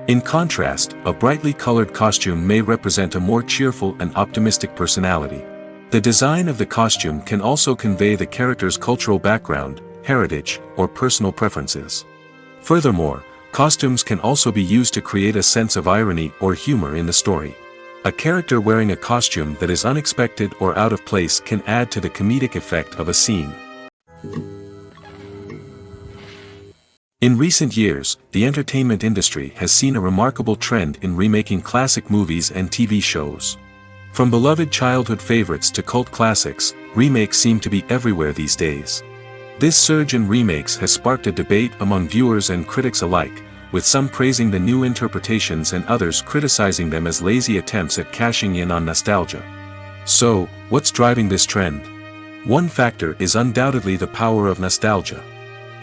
In contrast, a brightly colored costume may represent a more cheerful and optimistic personality. The design of the costume can also convey the character's cultural background, heritage, or personal preferences. Furthermore, costumes can also be used to create a sense of irony or humor in the story. A character wearing a costume that is unexpected or out of place can add to the comedic effect of a scene. In recent years, the entertainment industry has seen a remarkable trend in remaking classic movies and TV shows. From beloved childhood favorites to cult classics, remakes seem to be everywhere these days. This surge in remakes has sparked a debate among viewers and critics alike, with some praising the new interpretations and others criticizing them as lazy attempts at cashing in on nostalgia. So, what's driving this trend? One factor is undoubtedly the power of nostalgia.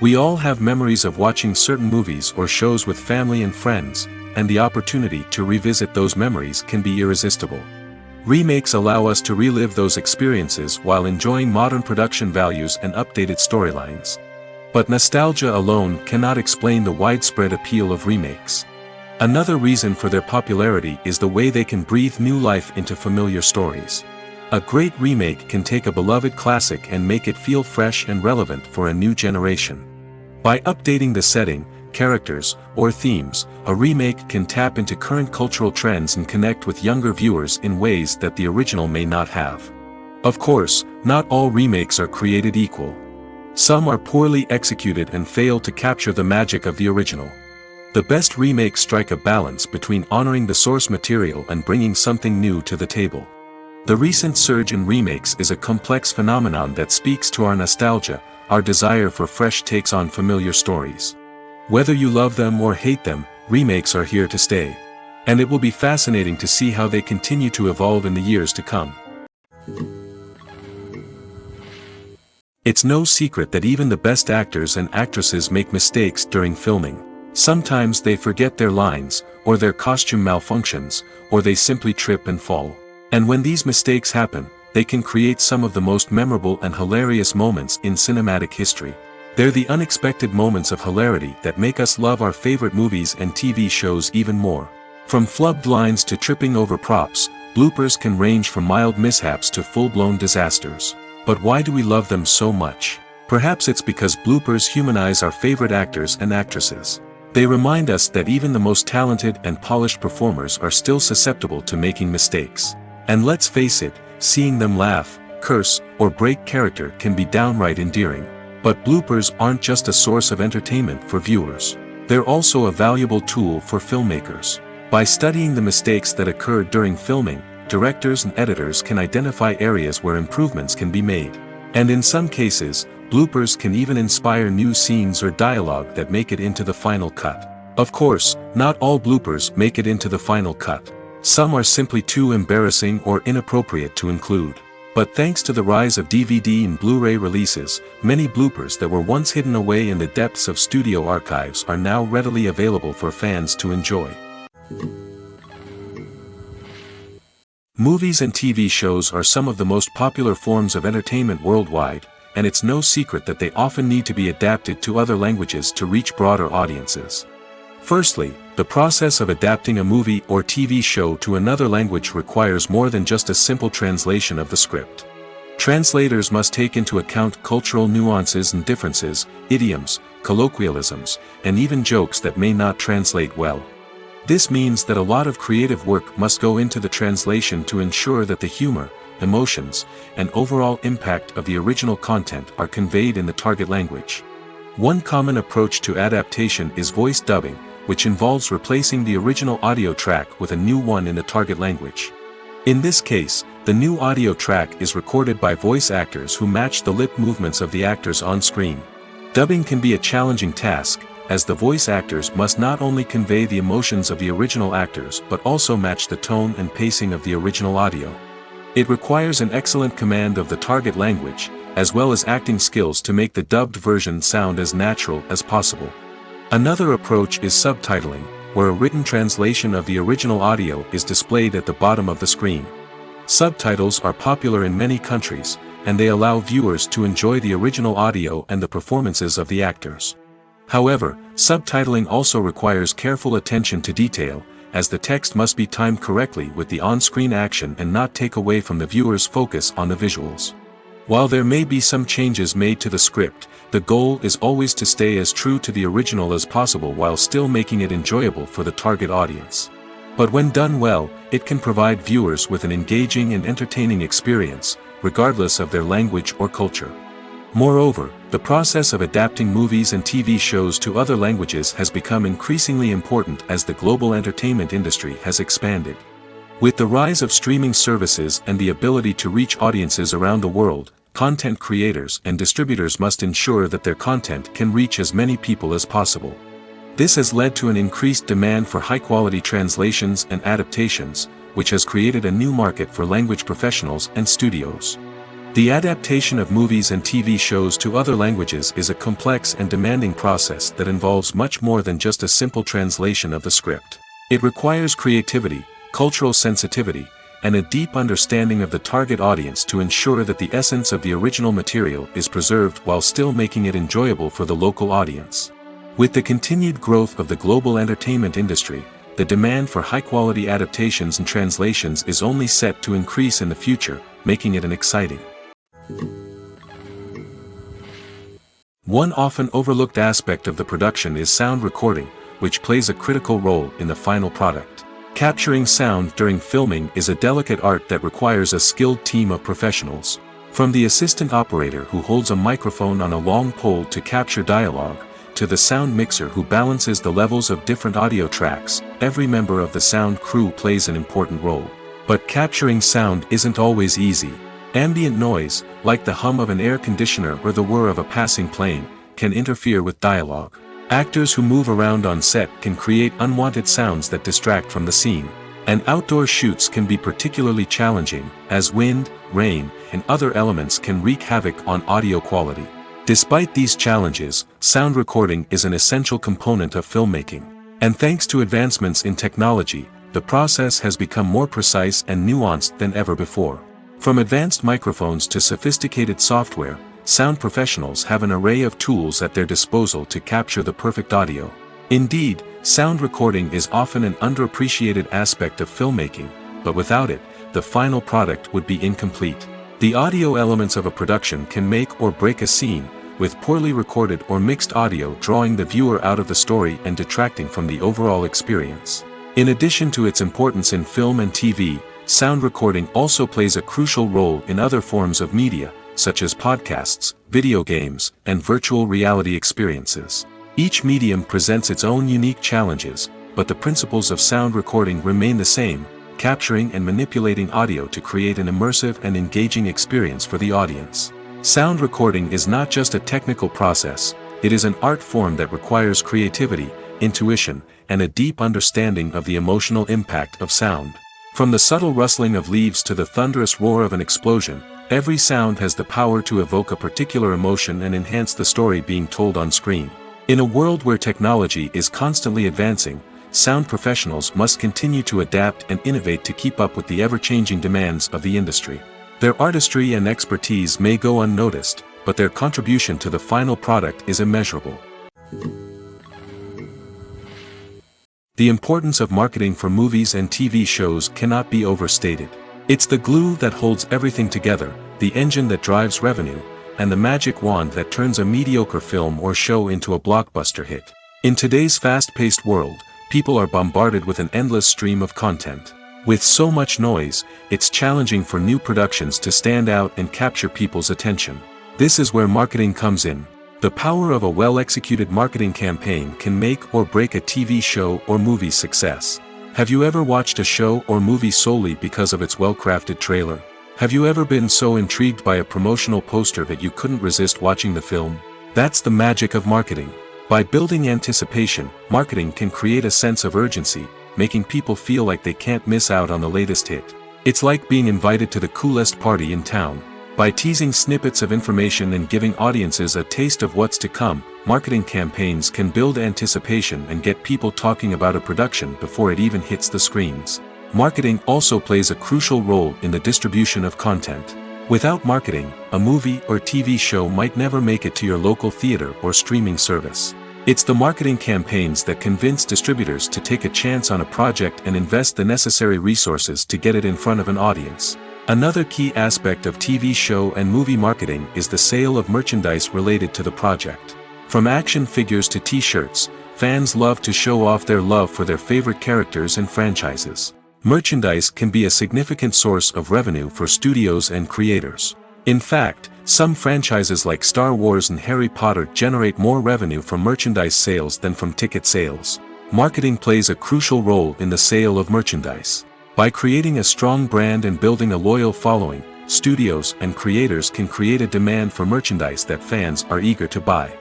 We all have memories of watching certain movies or shows with family and friends, and the opportunity to revisit those memories can be irresistible. Remakes allow us to relive those experiences while enjoying modern production values and updated storylines. But nostalgia alone cannot explain the widespread appeal of remakes. Another reason for their popularity is the way they can breathe new life into familiar stories. A great remake can take a beloved classic and make it feel fresh and relevant for a new generation. By updating the setting, characters, or themes, a remake can tap into current cultural trends and connect with younger viewers in ways that the original may not have. Of course, not all remakes are created equal. Some are poorly executed and fail to capture the magic of the original. The best remakes strike a balance between honoring the source material and bringing something new to the table. The recent surge in remakes is a complex phenomenon that speaks to our nostalgia, our desire for fresh takes on familiar stories. Whether you love them or hate them, remakes are here to stay. And it will be fascinating to see how they continue to evolve in the years to come. It's no secret that even the best actors and actresses make mistakes during filming. Sometimes they forget their lines, or their costume malfunctions, or they simply trip and fall. And when these mistakes happen, they can create some of the most memorable and hilarious moments in cinematic history. They're the unexpected moments of hilarity that make us love our favorite movies and TV shows even more. From flubbed lines to tripping over props, bloopers can range from mild mishaps to full-blown disasters. But why do we love them so much? Perhaps it's because bloopers humanize our favorite actors and actresses. They remind us that even the most talented and polished performers are still susceptible to making mistakes. And let's face it, seeing them laugh, curse, or break character can be downright endearing. But bloopers aren't just a source of entertainment for viewers. They're also a valuable tool for filmmakers. By studying the mistakes that occurred during filming, directors and editors can identify areas where improvements can be made. And in some cases, bloopers can even inspire new scenes or dialogue that make it into the final cut. Of course, not all bloopers make it into the final cut. Some are simply too embarrassing or inappropriate to include. But thanks to the rise of DVD and Blu-ray releases, many bloopers that were once hidden away in the depths of studio archives are now readily available for fans to enjoy. Movies and TV shows are some of the most popular forms of entertainment worldwide, and it's no secret that they often need to be adapted to other languages to reach broader audiences. Firstly, the process of adapting a movie or TV show to another language requires more than just a simple translation of the script. Translators must take into account cultural nuances and differences, idioms, colloquialisms, and even jokes that may not translate well. This means that a lot of creative work must go into the translation to ensure that the humor, emotions, and overall impact of the original content are conveyed in the target language. One common approach to adaptation is voice dubbing, which involves replacing the original audio track with a new one in the target language. In this case, the new audio track is recorded by voice actors who match the lip movements of the actors on screen. Dubbing can be a challenging task, as the voice actors must not only convey the emotions of the original actors but also match the tone and pacing of the original audio. It requires an excellent command of the target language, as well as acting skills to make the dubbed version sound as natural as possible. Another approach is subtitling, where a written translation of the original audio is displayed at the bottom of the screen. Subtitles are popular in many countries, and they allow viewers to enjoy the original audio and the performances of the actors. However, subtitling also requires careful attention to detail, as the text must be timed correctly with the on-screen action and not take away from the viewer's focus on the visuals. While there may be some changes made to the script, the goal is always to stay as true to the original as possible while still making it enjoyable for the target audience. But when done well, it can provide viewers with an engaging and entertaining experience, regardless of their language or culture. Moreover, the process of adapting movies and TV shows to other languages has become increasingly important as the global entertainment industry has expanded. With the rise of streaming services and the ability to reach audiences around the world, content creators and distributors must ensure that their content can reach as many people as possible. This has led to an increased demand for high-quality translations and adaptations, which has created a new market for language professionals and studios. The adaptation of movies and TV shows to other languages is a complex and demanding process that involves much more than just a simple translation of the script. It requires creativity, cultural sensitivity, and a deep understanding of the target audience to ensure that the essence of the original material is preserved while still making it enjoyable for the local audience. With the continued growth of the global entertainment industry, the demand for high-quality adaptations and translations is only set to increase in the future, making it an exciting. One often overlooked aspect of the production is sound recording, which plays a critical role in the final product. Capturing sound during filming is a delicate art that requires a skilled team of professionals. From the assistant operator who holds a microphone on a long pole to capture dialogue, to the sound mixer who balances the levels of different audio tracks, every member of the sound crew plays an important role. But capturing sound isn't always easy. Ambient noise, like the hum of an air conditioner or the whir of a passing plane, can interfere with dialogue. Actors who move around on set can create unwanted sounds that distract from the scene. And outdoor shoots can be particularly challenging, as wind, rain, and other elements can wreak havoc on audio quality. Despite these challenges, sound recording is an essential component of filmmaking. And thanks to advancements in technology, the process has become more precise and nuanced than ever before. From advanced microphones to sophisticated software, sound professionals have an array of tools at their disposal to capture the perfect audio. Indeed, sound recording is often an underappreciated aspect of filmmaking, but without it, the final product would be incomplete. The audio elements of a production can make or break a scene, with poorly recorded or mixed audio drawing the viewer out of the story and detracting from the overall experience. In addition to its importance in film and TV, sound recording also plays a crucial role in other forms of media, such as podcasts, video games, and virtual reality experiences. Each medium presents its own unique challenges, but the principles of sound recording remain the same, capturing and manipulating audio to create an immersive and engaging experience for the audience. Sound recording is not just a technical process, it is an art form that requires creativity, intuition, and a deep understanding of the emotional impact of sound. From the subtle rustling of leaves to the thunderous roar of an explosion, every sound has the power to evoke a particular emotion and enhance the story being told on screen. In a world where technology is constantly advancing, sound professionals must continue to adapt and innovate to keep up with the ever-changing demands of the industry. Their artistry and expertise may go unnoticed, but their contribution to the final product is immeasurable. The importance of marketing for movies and TV shows cannot be overstated. It's the glue that holds everything together, the engine that drives revenue, and the magic wand that turns a mediocre film or show into a blockbuster hit. In today's fast-paced world, people are bombarded with an endless stream of content. With so much noise, it's challenging for new productions to stand out and capture people's attention. This is where marketing comes in. The power of a well-executed marketing campaign can make or break a TV show or movie's success. Have you ever watched a show or movie solely because of its well-crafted trailer? Have you ever been so intrigued by a promotional poster that you couldn't resist watching the film? That's the magic of marketing. By building anticipation, marketing can create a sense of urgency, making people feel like they can't miss out on the latest hit. It's like being invited to the coolest party in town. By teasing snippets of information and giving audiences a taste of what's to come, marketing campaigns can build anticipation and get people talking about a production before it even hits the screens. Marketing also plays a crucial role in the distribution of content. Without marketing, a movie or TV show might never make it to your local theater or streaming service. It's the marketing campaigns that convince distributors to take a chance on a project and invest the necessary resources to get it in front of an audience. Another key aspect of TV show and movie marketing is the sale of merchandise related to the project. From action figures to t-shirts, fans love to show off their love for their favorite characters and franchises. Merchandise can be a significant source of revenue for studios and creators. In fact, some franchises like Star Wars and Harry Potter generate more revenue from merchandise sales than from ticket sales. Marketing plays a crucial role in the sale of merchandise. By creating a strong brand and building a loyal following, studios and creators can create a demand for merchandise that fans are eager to buy.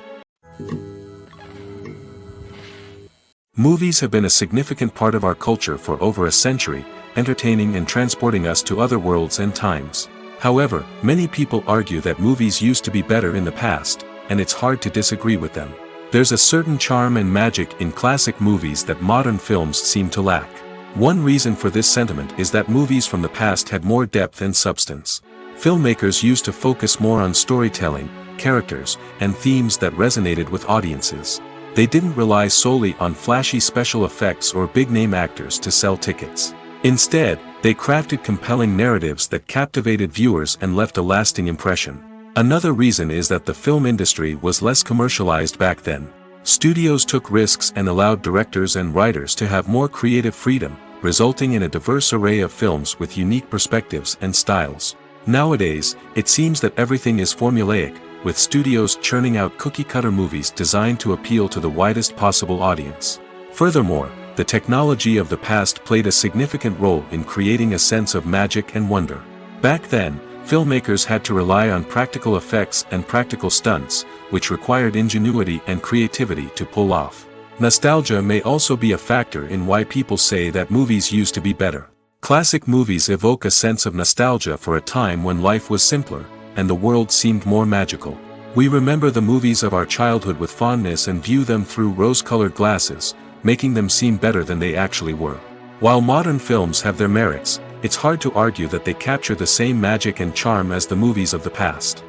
Movies have been a significant part of our culture for over a century, entertaining and transporting us to other worlds and times. However, many people argue that movies used to be better in the past, and it's hard to disagree with them. There's a certain charm and magic in classic movies that modern films seem to lack. One reason for this sentiment is that movies from the past had more depth and substance. Filmmakers used to focus more on storytelling, characters, and themes that resonated with audiences. They didn't rely solely on flashy special effects or big-name actors to sell tickets. Instead, they crafted compelling narratives that captivated viewers and left a lasting impression. Another reason is that the film industry was less commercialized back then. Studios took risks and allowed directors and writers to have more creative freedom, resulting in a diverse array of films with unique perspectives and styles. Nowadays, it seems that everything is formulaic, with studios churning out cookie-cutter movies designed to appeal to the widest possible audience. Furthermore, the technology of the past played a significant role in creating a sense of magic and wonder. Back then, filmmakers had to rely on practical effects and practical stunts, which required ingenuity and creativity to pull off. Nostalgia may also be a factor in why people say that movies used to be better. Classic movies evoke a sense of nostalgia for a time when life was simpler, and the world seemed more magical. We remember the movies of our childhood with fondness and view them through rose-colored glasses, making them seem better than they actually were. While modern films have their merits, it's hard to argue that they capture the same magic and charm as the movies of the past.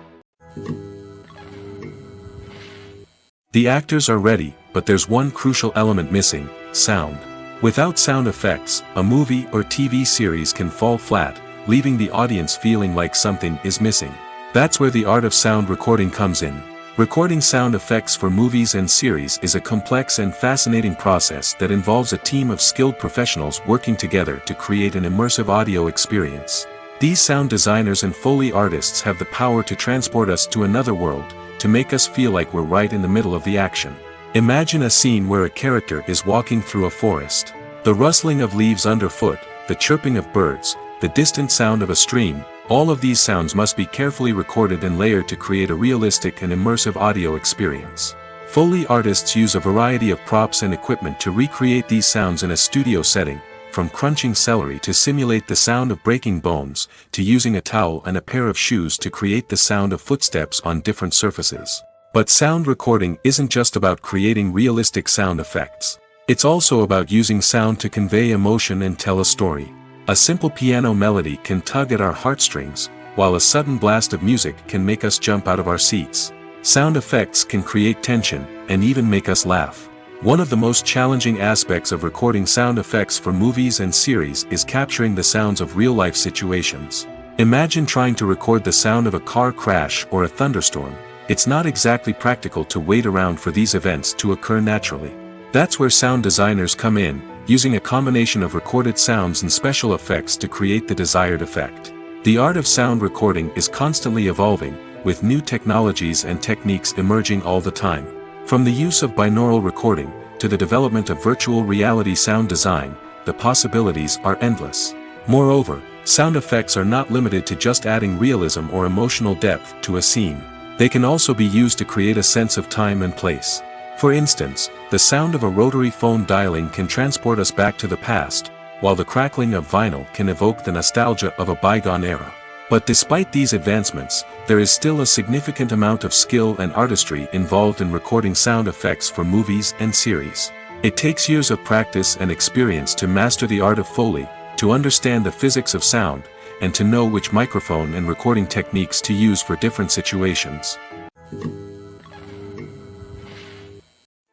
The actors are ready, but there's one crucial element missing: sound. Without sound effects, a movie or TV series can fall flat, leaving the audience feeling like something is missing. That's where the art of sound recording comes in. Recording sound effects for movies and series is a complex and fascinating process that involves a team of skilled professionals working together to create an immersive audio experience. These sound designers and Foley artists have the power to transport us to another world, to make us feel like we're right in the middle of the action. Imagine a scene where a character is walking through a forest. The rustling of leaves underfoot, the chirping of birds, the distant sound of a stream, all of these sounds must be carefully recorded and layered to create a realistic and immersive audio experience. Foley artists use a variety of props and equipment to recreate these sounds in a studio setting, from crunching celery to simulate the sound of breaking bones, to using a towel and a pair of shoes to create the sound of footsteps on different surfaces. But sound recording isn't just about creating realistic sound effects. It's also about using sound to convey emotion and tell a story. A simple piano melody can tug at our heartstrings, while a sudden blast of music can make us jump out of our seats. Sound effects can create tension, and even make us laugh. One of the most challenging aspects of recording sound effects for movies and series is capturing the sounds of real-life situations. Imagine trying to record the sound of a car crash or a thunderstorm. It's not exactly practical to wait around for these events to occur naturally. That's where sound designers come in, using a combination of recorded sounds and special effects to create the desired effect. The art of sound recording is constantly evolving, with new technologies and techniques emerging all the time. From the use of binaural recording, to the development of virtual reality sound design, the possibilities are endless. Moreover, sound effects are not limited to just adding realism or emotional depth to a scene. They can also be used to create a sense of time and place. For instance, the sound of a rotary phone dialing can transport us back to the past, while the crackling of vinyl can evoke the nostalgia of a bygone era. But despite these advancements, there is still a significant amount of skill and artistry involved in recording sound effects for movies and series. It takes years of practice and experience to master the art of Foley, to understand the physics of sound, and to know which microphone and recording techniques to use for different situations.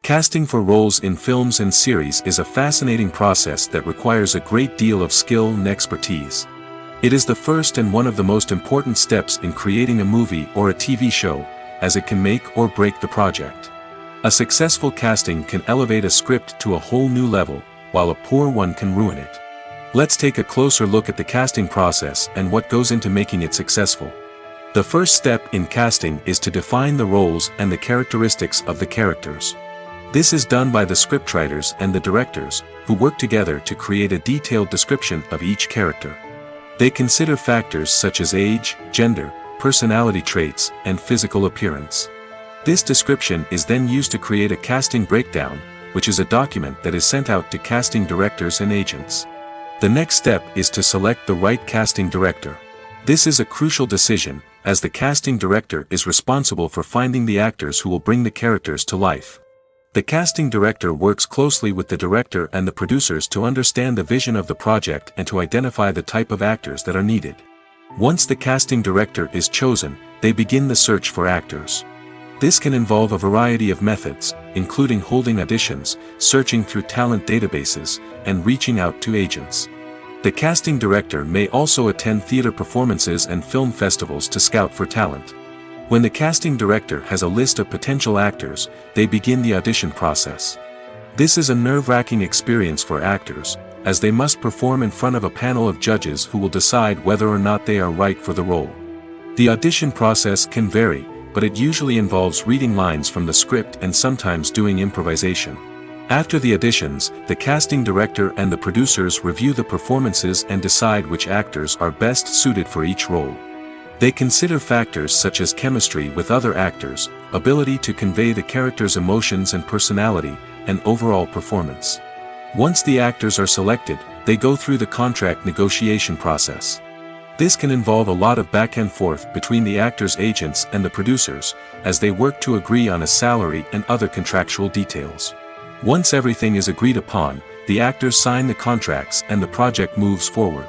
Casting for roles in films and series is a fascinating process that requires a great deal of skill and expertise. It is the first and one of the most important steps in creating a movie or a TV show, as it can make or break the project. A successful casting can elevate a script to a whole new level, while a poor one can ruin it. Let's take a closer look at the casting process and what goes into making it successful. The first step in casting is to define the roles and the characteristics of the characters. This is done by the scriptwriters and the directors, who work together to create a detailed description of each character. They consider factors such as age, gender, personality traits, and physical appearance. This description is then used to create a casting breakdown, which is a document that is sent out to casting directors and agents. The next step is to select the right casting director. This is a crucial decision, as the casting director is responsible for finding the actors who will bring the characters to life. The casting director works closely with the director and the producers to understand the vision of the project and to identify the type of actors that are needed. Once the casting director is chosen, they begin the search for actors. This can involve a variety of methods, including holding auditions, searching through talent databases, and reaching out to agents. The casting director may also attend theater performances and film festivals to scout for talent. When the casting director has a list of potential actors, they begin the audition process. This is a nerve-wracking experience for actors, as they must perform in front of a panel of judges who will decide whether or not they are right for the role. The audition process can vary, but it usually involves reading lines from the script and sometimes doing improvisation. After the auditions, the casting director and the producers review the performances and decide which actors are best suited for each role. They consider factors such as chemistry with other actors, ability to convey the character's emotions and personality, and overall performance. Once the actors are selected, they go through the contract negotiation process. This can involve a lot of back and forth between the actors' agents and the producers, as they work to agree on a salary and other contractual details. Once everything is agreed upon, the actors sign the contracts and the project moves forward.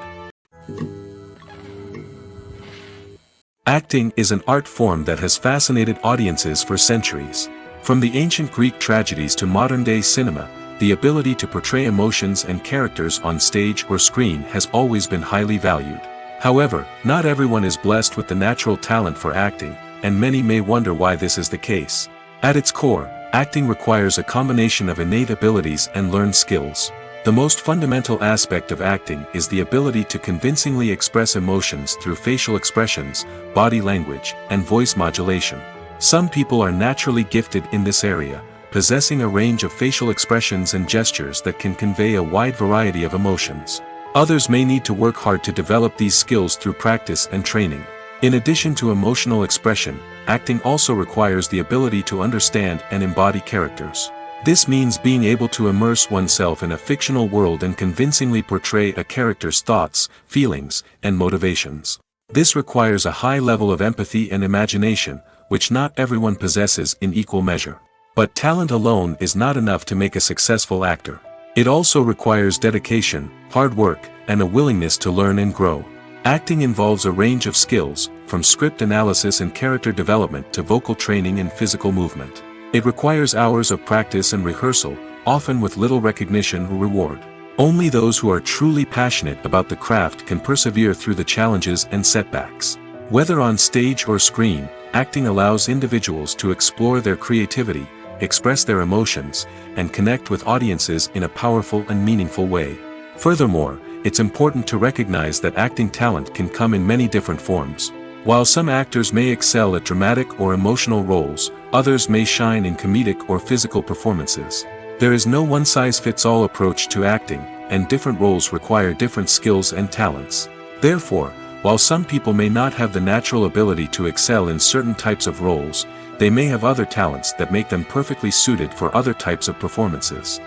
Acting is an art form that has fascinated audiences for centuries. From the ancient Greek tragedies to modern-day cinema, the ability to portray emotions and characters on stage or screen has always been highly valued. However, not everyone is blessed with the natural talent for acting, and many may wonder why this is the case. At its core, acting requires a combination of innate abilities and learned skills. The most fundamental aspect of acting is the ability to convincingly express emotions through facial expressions, body language, and voice modulation. Some people are naturally gifted in this area, possessing a range of facial expressions and gestures that can convey a wide variety of emotions. Others may need to work hard to develop these skills through practice and training. In addition to emotional expression, acting also requires the ability to understand and embody characters. This means being able to immerse oneself in a fictional world and convincingly portray a character's thoughts, feelings, and motivations. This requires a high level of empathy and imagination, which not everyone possesses in equal measure. But talent alone is not enough to make a successful actor. It also requires dedication, hard work, and a willingness to learn and grow. Acting involves a range of skills, from script analysis and character development to vocal training and physical movement. It requires hours of practice and rehearsal, often with little recognition or reward. Only those who are truly passionate about the craft can persevere through the challenges and setbacks. Whether on stage or screen, acting allows individuals to explore their creativity, express their emotions, and connect with audiences in a powerful and meaningful way. Furthermore, it's important to recognize that acting talent can come in many different forms. While some actors may excel at dramatic or emotional roles, others may shine in comedic or physical performances. There is no one-size-fits-all approach to acting, and different roles require different skills and talents. Therefore, while some people may not have the natural ability to excel in certain types of roles, they may have other talents that make them perfectly suited for other types of performances.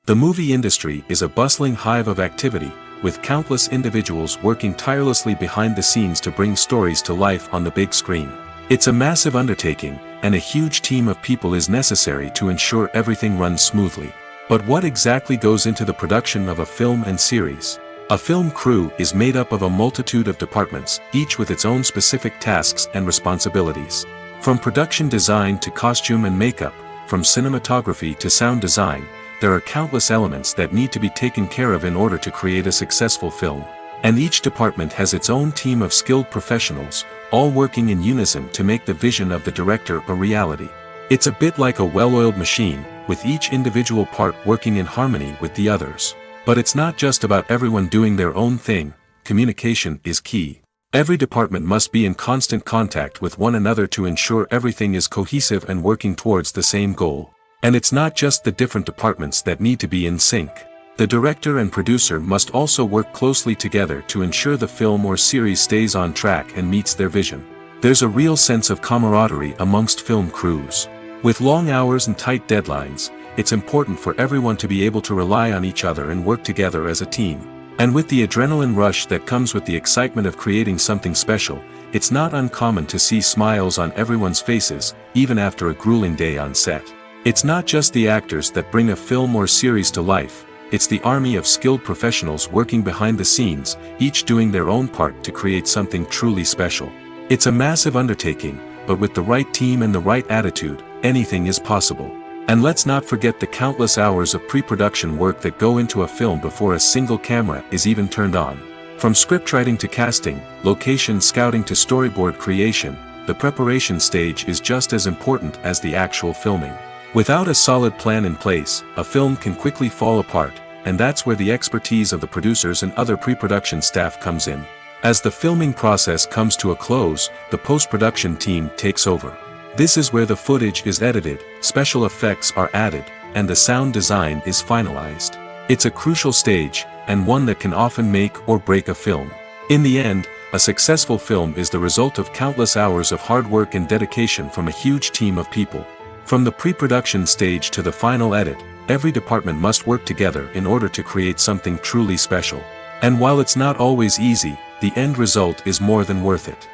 The movie industry is a bustling hive of activity, with countless individuals working tirelessly behind the scenes to bring stories to life on the big screen. It's a massive undertaking, and a huge team of people is necessary to ensure everything runs smoothly. But what exactly goes into the production of a film and series? A film crew is made up of a multitude of departments, each with its own specific tasks and responsibilities. From production design to costume and makeup, from cinematography to sound design, there are countless elements that need to be taken care of in order to create a successful film. And each department has its own team of skilled professionals, all working in unison to make the vision of the director a reality. It's a bit like a well-oiled machine, with each individual part working in harmony with the others. But it's not just about everyone doing their own thing. Communication is key. Every department must be in constant contact with one another to ensure everything is cohesive and working towards the same goal. And it's not just the different departments that need to be in sync. The director and producer must also work closely together to ensure the film or series stays on track and meets their vision. There's a real sense of camaraderie amongst film crews. With long hours and tight deadlines, it's important for everyone to be able to rely on each other and work together as a team. And with the adrenaline rush that comes with the excitement of creating something special, it's not uncommon to see smiles on everyone's faces, even after a grueling day on set. It's not just the actors that bring a film or series to life, it's the army of skilled professionals working behind the scenes, each doing their own part to create something truly special. It's a massive undertaking, but with the right team and the right attitude, anything is possible. And let's not forget the countless hours of pre-production work that go into a film before a single camera is even turned on. From scriptwriting to casting, location scouting to storyboard creation, the preparation stage is just as important as the actual filming. Without a solid plan in place, a film can quickly fall apart, and that's where the expertise of the producers and other pre-production staff comes in. As the filming process comes to a close, the post-production team takes over. This is where the footage is edited, special effects are added, and the sound design is finalized. It's a crucial stage, and one that can often make or break a film. In the end, a successful film is the result of countless hours of hard work and dedication from a huge team of people. From the pre-production stage to the final edit, every department must work together in order to create something truly special. And while it's not always easy, the end result is more than worth it.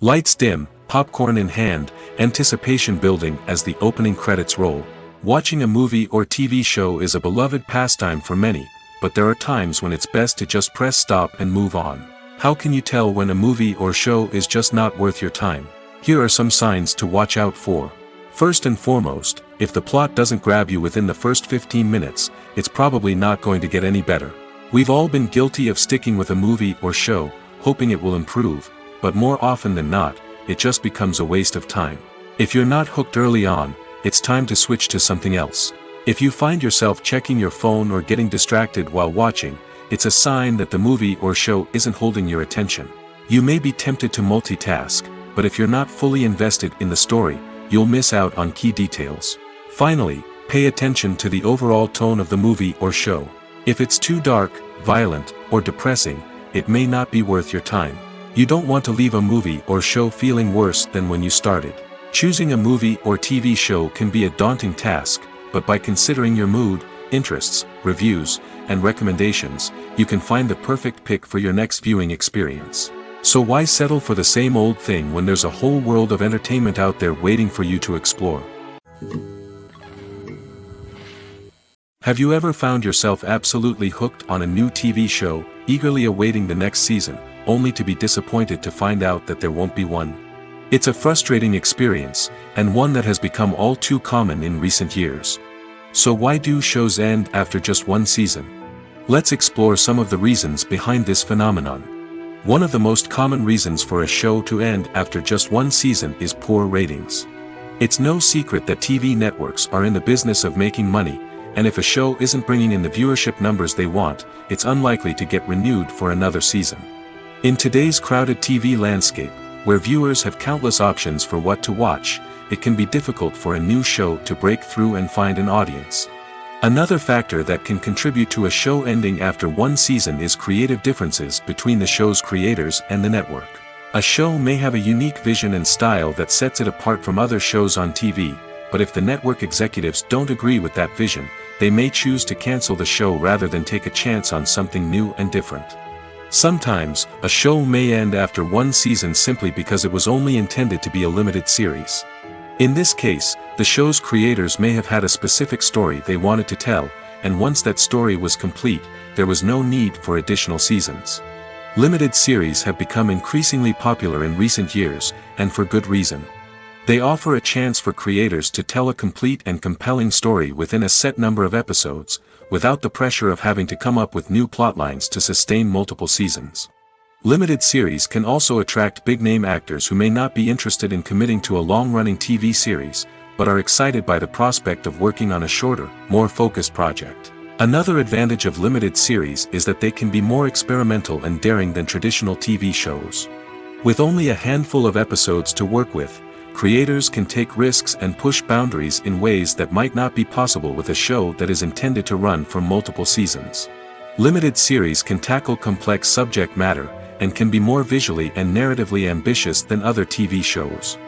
Lights dim, popcorn in hand, anticipation building as the opening credits roll. Watching a movie or TV show is a beloved pastime for many, but there are times when it's best to just press stop and move on. How can you tell when a movie or show is just not worth your time? Here are some signs to watch out for. First and foremost, if the plot doesn't grab you within the first 15 minutes, it's probably not going to get any better. We've all been guilty of sticking with a movie or show, hoping it will improve, but more often than not, it just becomes a waste of time. If you're not hooked early on, it's time to switch to something else. If you find yourself checking your phone or getting distracted while watching, it's a sign that the movie or show isn't holding your attention. You may be tempted to multitask, but if you're not fully invested in the story, you'll miss out on key details. Finally, pay attention to the overall tone of the movie or show. If it's too dark, violent, or depressing, it may not be worth your time. You don't want to leave a movie or show feeling worse than when you started. Choosing a movie or TV show can be a daunting task, but by considering your mood, interests, reviews, and recommendations, you can find the perfect pick for your next viewing experience. So why settle for the same old thing when there's a whole world of entertainment out there waiting for you to explore? Have you ever found yourself absolutely hooked on a new TV show, eagerly awaiting the next season, only to be disappointed to find out that there won't be one? It's a frustrating experience, and one that has become all too common in recent years. So why do shows end after just one season? Let's explore some of the reasons behind this phenomenon. One of the most common reasons for a show to end after just one season is poor ratings. It's no secret that TV networks are in the business of making money, and if a show isn't bringing in the viewership numbers they want, it's unlikely to get renewed for another season. In today's crowded TV landscape, where viewers have countless options for what to watch, it can be difficult for a new show to break through and find an audience. Another factor that can contribute to a show ending after one season is creative differences between the show's creators and the network. A show may have a unique vision and style that sets it apart from other shows on TV, but if the network executives don't agree with that vision, they may choose to cancel the show rather than take a chance on something new and different. Sometimes, a show may end after one season simply because it was only intended to be a limited series. In this case, the show's creators may have had a specific story they wanted to tell, and once that story was complete, there was no need for additional seasons. Limited series have become increasingly popular in recent years, and for good reason. They offer a chance for creators to tell a complete and compelling story within a set number of episodes, without the pressure of having to come up with new plotlines to sustain multiple seasons. Limited series can also attract big-name actors who may not be interested in committing to a long-running TV series, but are excited by the prospect of working on a shorter, more focused project. Another advantage of limited series is that they can be more experimental and daring than traditional TV shows. With only a handful of episodes to work with, creators can take risks and push boundaries in ways that might not be possible with a show that is intended to run for multiple seasons. Limited series can tackle complex subject matter, and can be more visually and narratively ambitious than other TV shows.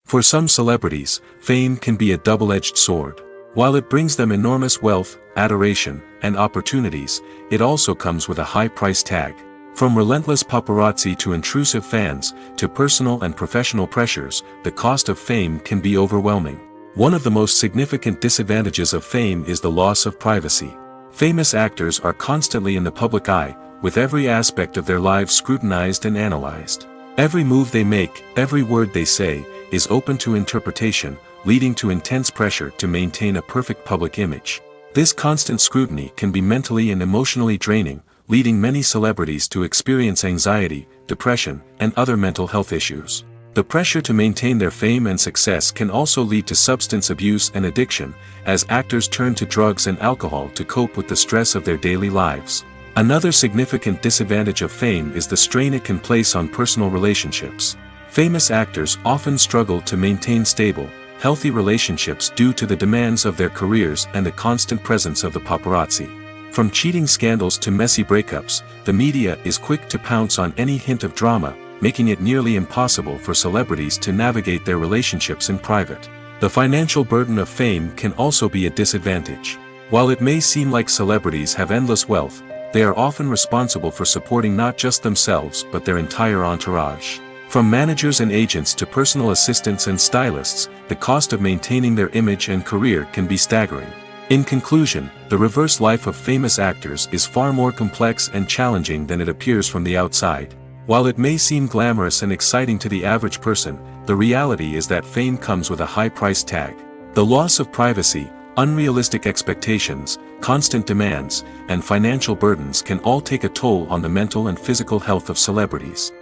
For some celebrities, fame can be a double-edged sword. While it brings them enormous wealth, adoration, and opportunities, it also comes with a high price tag. From relentless paparazzi to intrusive fans, to personal and professional pressures, the cost of fame can be overwhelming. One of the most significant disadvantages of fame is the loss of privacy. Famous actors are constantly in the public eye, with every aspect of their lives scrutinized and analyzed. Every move they make, every word they say, is open to interpretation, leading to intense pressure to maintain a perfect public image. This constant scrutiny can be mentally and emotionally draining, leading many celebrities to experience anxiety, depression, and other mental health issues. The pressure to maintain their fame and success can also lead to substance abuse and addiction, as actors turn to drugs and alcohol to cope with the stress of their daily lives. Another significant disadvantage of fame is the strain it can place on personal relationships. Famous actors often struggle to maintain stable, healthy relationships due to the demands of their careers and the constant presence of the paparazzi. From cheating scandals to messy breakups, the media is quick to pounce on any hint of drama, making it nearly impossible for celebrities to navigate their relationships in private. The financial burden of fame can also be a disadvantage. While it may seem like celebrities have endless wealth, they are often responsible for supporting not just themselves but their entire entourage. From managers and agents to personal assistants and stylists, the cost of maintaining their image and career can be staggering. In conclusion, the reverse life of famous actors is far more complex and challenging than it appears from the outside. While it may seem glamorous and exciting to the average person, the reality is that fame comes with a high price tag. The loss of privacy, unrealistic expectations, constant demands, and financial burdens can all take a toll on the mental and physical health of celebrities.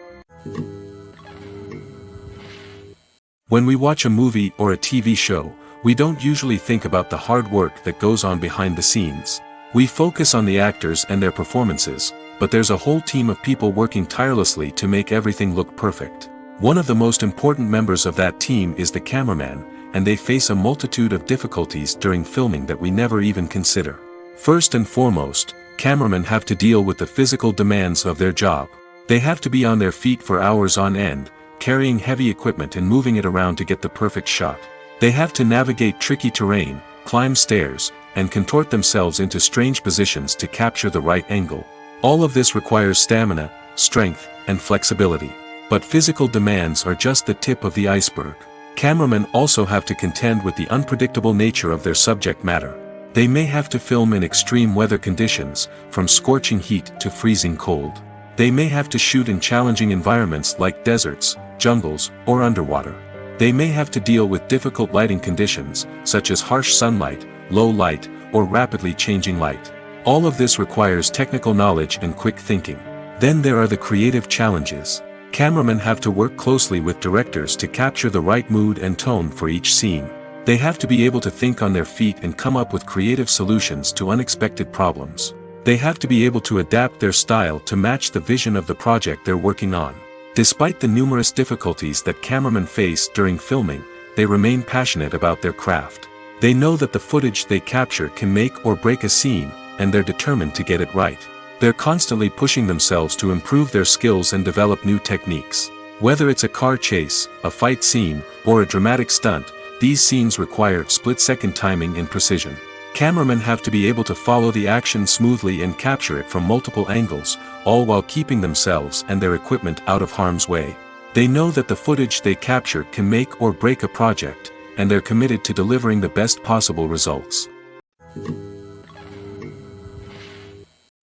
When we watch a movie or a TV show, we don't usually think about the hard work that goes on behind the scenes. We focus on the actors and their performances, but there's a whole team of people working tirelessly to make everything look perfect. One of the most important members of that team is the cameraman, and they face a multitude of difficulties during filming that we never even consider. First and foremost, cameramen have to deal with the physical demands of their job. They have to be on their feet for hours on end, carrying heavy equipment and moving it around to get the perfect shot. They have to navigate tricky terrain, climb stairs, and contort themselves into strange positions to capture the right angle. All of this requires stamina, strength, and flexibility. But physical demands are just the tip of the iceberg. Cameramen also have to contend with the unpredictable nature of their subject matter. They may have to film in extreme weather conditions, from scorching heat to freezing cold. They may have to shoot in challenging environments like deserts, jungles, or underwater. They may have to deal with difficult lighting conditions, such as harsh sunlight, low light, or rapidly changing light. All of this requires technical knowledge and quick thinking. Then there are the creative challenges. Cameramen have to work closely with directors to capture the right mood and tone for each scene. They have to be able to think on their feet and come up with creative solutions to unexpected problems. They have to be able to adapt their style to match the vision of the project they're working on. Despite the numerous difficulties that cameramen face during filming, they remain passionate about their craft. They know that the footage they capture can make or break a scene, and they're determined to get it right. They're constantly pushing themselves to improve their skills and develop new techniques. Whether it's a car chase, a fight scene, or a dramatic stunt, these scenes require split-second timing and precision. Cameramen have to be able to follow the action smoothly and capture it from multiple angles, all while keeping themselves and their equipment out of harm's way. They know that the footage they capture can make or break a project, and they're committed to delivering the best possible results.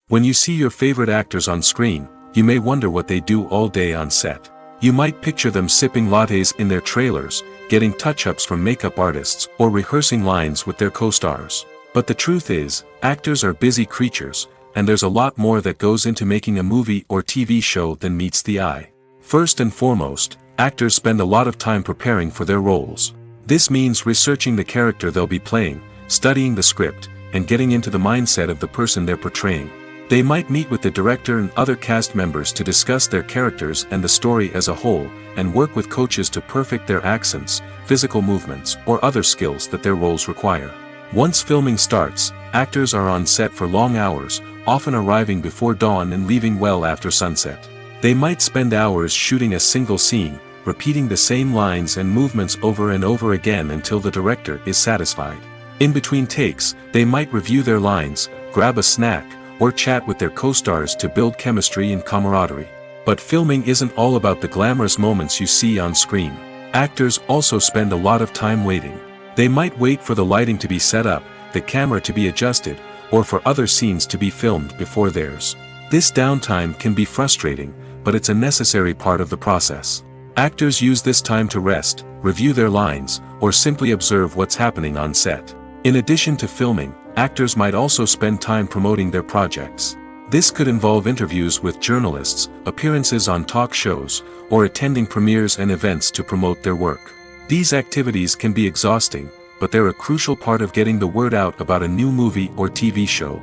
When you see your favorite actors on screen, you may wonder what they do all day on set. You might picture them sipping lattes in their trailers, getting touch-ups from makeup artists, or rehearsing lines with their co-stars. But the truth is, actors are busy creatures, and there's a lot more that goes into making a movie or TV show than meets the eye. First and foremost, actors spend a lot of time preparing for their roles. This means researching the character they'll be playing, studying the script, and getting into the mindset of the person they're portraying. They might meet with the director and other cast members to discuss their characters and the story as a whole, and work with coaches to perfect their accents, physical movements, or other skills that their roles require. Once filming starts, actors are on set for long hours, often arriving before dawn and leaving well after sunset. They might spend hours shooting a single scene, repeating the same lines and movements over and over again until the director is satisfied. In between takes, they might review their lines, grab a snack, or chat with their co-stars to build chemistry and camaraderie. But filming isn't all about the glamorous moments you see on screen. Actors also spend a lot of time waiting. They might wait for the lighting to be set up, the camera to be adjusted, or for other scenes to be filmed before theirs. This downtime can be frustrating, but it's a necessary part of the process. Actors use this time to rest, review their lines, or simply observe what's happening on set. In addition to filming, actors might also spend time promoting their projects. This could involve interviews with journalists, appearances on talk shows, or attending premieres and events to promote their work. These activities can be exhausting, but they're a crucial part of getting the word out about a new movie or TV show.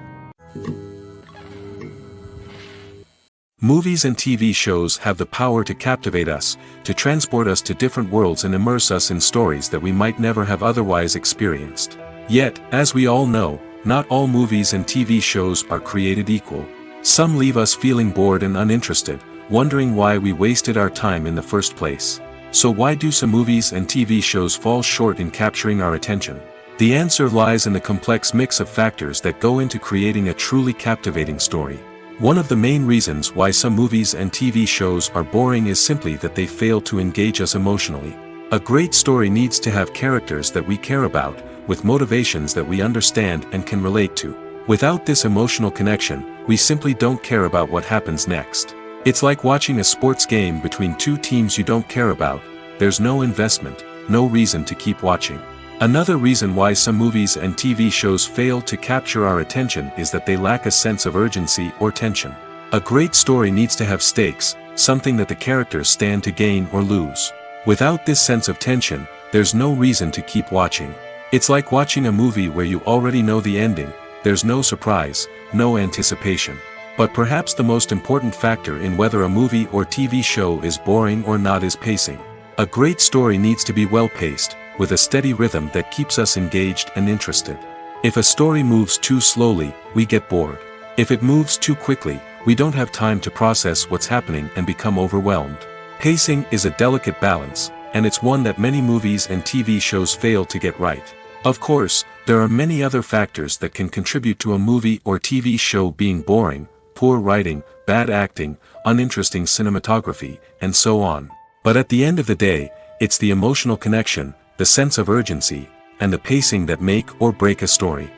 Movies and TV shows have the power to captivate us, to transport us to different worlds and immerse us in stories that we might never have otherwise experienced. Yet, as we all know, not all movies and TV shows are created equal. Some leave us feeling bored and uninterested, wondering why we wasted our time in the first place. So why do some movies and TV shows fall short in capturing our attention? The answer lies in the complex mix of factors that go into creating a truly captivating story. One of the main reasons why some movies and TV shows are boring is simply that they fail to engage us emotionally. A great story needs to have characters that we care about, with motivations that we understand and can relate to. Without this emotional connection, we simply don't care about what happens next. It's like watching a sports game between two teams you don't care about. There's no investment, no reason to keep watching. Another reason why some movies and TV shows fail to capture our attention is that they lack a sense of urgency or tension. A great story needs to have stakes, something that the characters stand to gain or lose. Without this sense of tension, there's no reason to keep watching. It's like watching a movie where you already know the ending. There's no surprise, no anticipation. But perhaps the most important factor in whether a movie or TV show is boring or not is pacing. A great story needs to be well-paced, with a steady rhythm that keeps us engaged and interested. If a story moves too slowly, we get bored. If it moves too quickly, we don't have time to process what's happening and become overwhelmed. Pacing is a delicate balance, and it's one that many movies and TV shows fail to get right. Of course, there are many other factors that can contribute to a movie or TV show being boring: poor writing, bad acting, uninteresting cinematography, and so on. But at the end of the day, it's the emotional connection, the sense of urgency, and the pacing that make or break a story.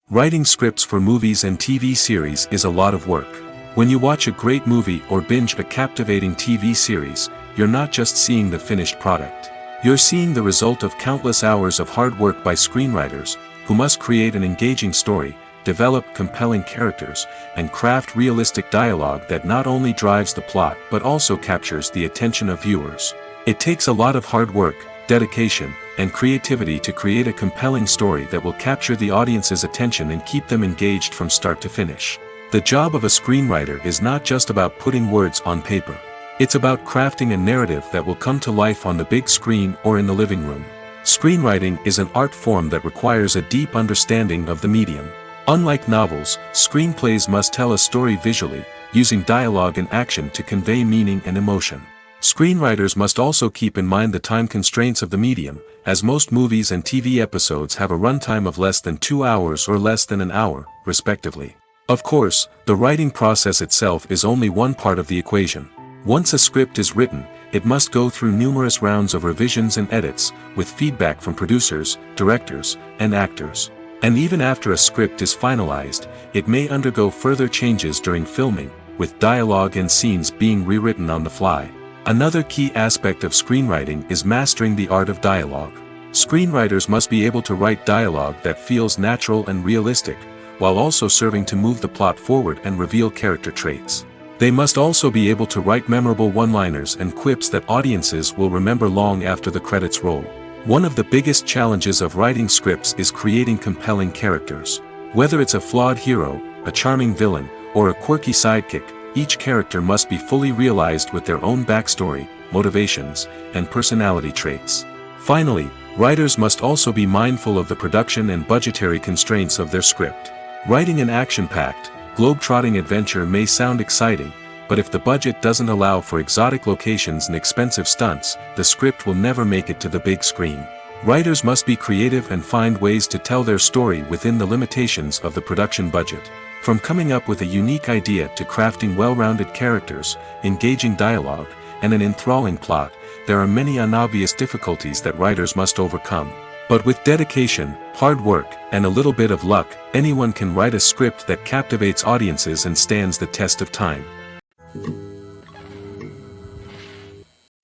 Writing scripts for movies and TV series is a lot of work. When you watch a great movie or binge a captivating TV series, you're not just seeing the finished product. You're seeing the result of countless hours of hard work by screenwriters, who must create an engaging story, develop compelling characters, and craft realistic dialogue that not only drives the plot but also captures the attention of viewers. It takes a lot of hard work, dedication, and creativity to create a compelling story that will capture the audience's attention and keep them engaged from start to finish. The job of a screenwriter is not just about putting words on paper. It's about crafting a narrative that will come to life on the big screen or in the living room. Screenwriting is an art form that requires a deep understanding of the medium. Unlike novels, screenplays must tell a story visually, using dialogue and action to convey meaning and emotion. Screenwriters must also keep in mind the time constraints of the medium, as most movies and TV episodes have a runtime of less than 2 hours or less than an hour, respectively. Of course, the writing process itself is only one part of the equation. Once a script is written, it must go through numerous rounds of revisions and edits, with feedback from producers, directors, and actors. And even after a script is finalized, it may undergo further changes during filming, with dialogue and scenes being rewritten on the fly. Another key aspect of screenwriting is mastering the art of dialogue. Screenwriters must be able to write dialogue that feels natural and realistic, while also serving to move the plot forward and reveal character traits. They must also be able to write memorable one-liners and quips that audiences will remember long after the credits roll. One of the biggest challenges of writing scripts is creating compelling characters. Whether it's a flawed hero, a charming villain, or a quirky sidekick, each character must be fully realized with their own backstory, motivations, and personality traits. Finally, writers must also be mindful of the production and budgetary constraints of their script. Writing an action-packed, globe-trotting adventure may sound exciting, but if the budget doesn't allow for exotic locations and expensive stunts, the script will never make it to the big screen. Writers must be creative and find ways to tell their story within the limitations of the production budget. From coming up with a unique idea to crafting well-rounded characters, engaging dialogue, and an enthralling plot, there are many unobvious difficulties that writers must overcome. But with dedication, hard work, and a little bit of luck, anyone can write a script that captivates audiences and stands the test of time.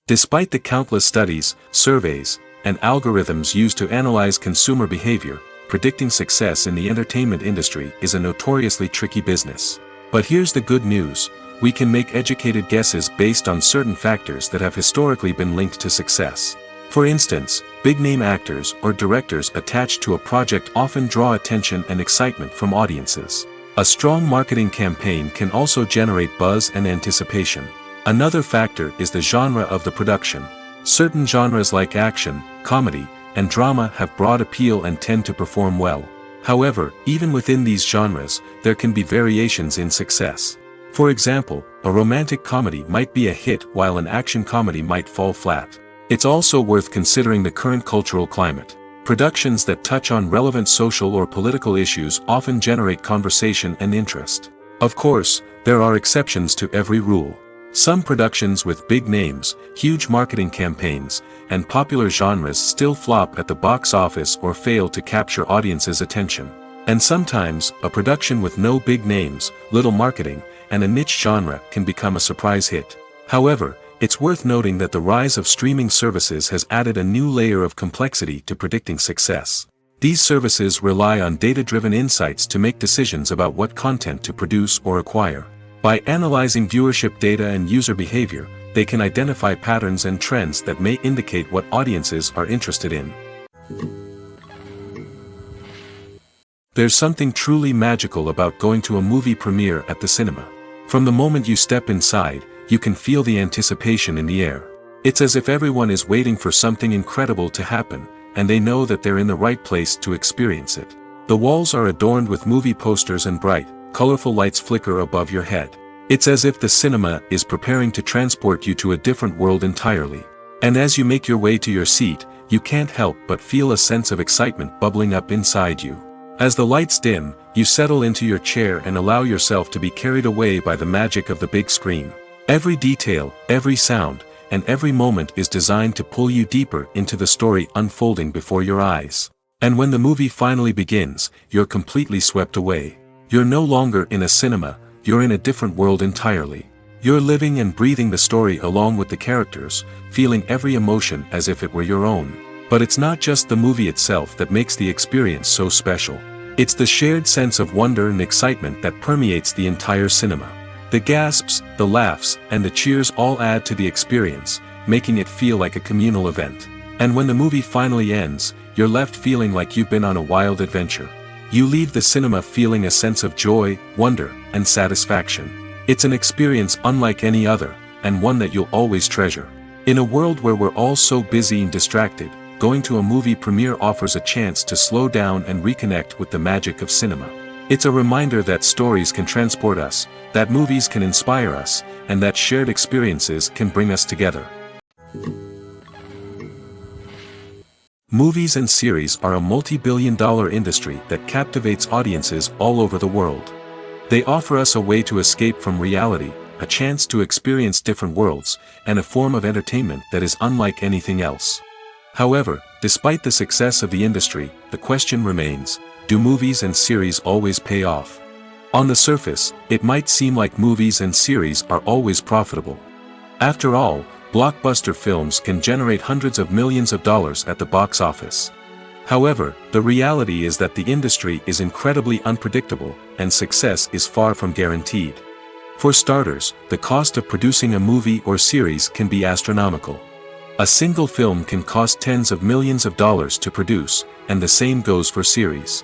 Despite the countless studies, surveys, and algorithms used to analyze consumer behavior, predicting success in the entertainment industry is a notoriously tricky business. But here's the good news: we can make educated guesses based on certain factors that have historically been linked to success. For instance, big-name actors or directors attached to a project often draw attention and excitement from audiences. A strong marketing campaign can also generate buzz and anticipation. Another factor is the genre of the production. Certain genres like action, comedy, and drama have broad appeal and tend to perform well. However, even within these genres, there can be variations in success. For example, a romantic comedy might be a hit while an action comedy might fall flat. It's also worth considering the current cultural climate. Productions that touch on relevant social or political issues often generate conversation and interest. Of course, there are exceptions to every rule. Some productions with big names, huge marketing campaigns, and popular genres still flop at the box office or fail to capture audiences' attention. And sometimes, a production with no big names, little marketing, and a niche genre can become a surprise hit. However, it's worth noting that the rise of streaming services has added a new layer of complexity to predicting success. These services rely on data-driven insights to make decisions about what content to produce or acquire. By analyzing viewership data and user behavior, they can identify patterns and trends that may indicate what audiences are interested in. There's something truly magical about going to a movie premiere at the cinema. From the moment you step inside, you can feel the anticipation in the air. It's as if everyone is waiting for something incredible to happen, and they know that they're in the right place to experience it. The walls are adorned with movie posters and bright, colorful lights flicker above your head. It's as if the cinema is preparing to transport you to a different world entirely. And as you make your way to your seat, you can't help but feel a sense of excitement bubbling up inside you. As the lights dim, you settle into your chair and allow yourself to be carried away by the magic of the big screen. Every detail, every sound, and every moment is designed to pull you deeper into the story unfolding before your eyes. And when the movie finally begins, you're completely swept away. You're no longer in a cinema, you're in a different world entirely. You're living and breathing the story along with the characters, feeling every emotion as if it were your own. But it's not just the movie itself that makes the experience so special. It's the shared sense of wonder and excitement that permeates the entire cinema. The gasps, the laughs, and the cheers all add to the experience, making it feel like a communal event. And when the movie finally ends, you're left feeling like you've been on a wild adventure. You leave the cinema feeling a sense of joy, wonder, and satisfaction. It's an experience unlike any other, and one that you'll always treasure. In a world where we're all so busy and distracted, going to a movie premiere offers a chance to slow down and reconnect with the magic of cinema. It's a reminder that stories can transport us, that movies can inspire us, and that shared experiences can bring us together. Movies and series are a multi-billion-dollar industry that captivates audiences all over the world. They offer us a way to escape from reality, a chance to experience different worlds, and a form of entertainment that is unlike anything else. However, despite the success of the industry, the question remains: do movies and series always pay off? On the surface, it might seem like movies and series are always profitable. After all, blockbuster films can generate hundreds of millions of dollars at the box office. However, the reality is that the industry is incredibly unpredictable, and success is far from guaranteed. For starters, the cost of producing a movie or series can be astronomical. A single film can cost tens of millions of dollars to produce, and the same goes for series.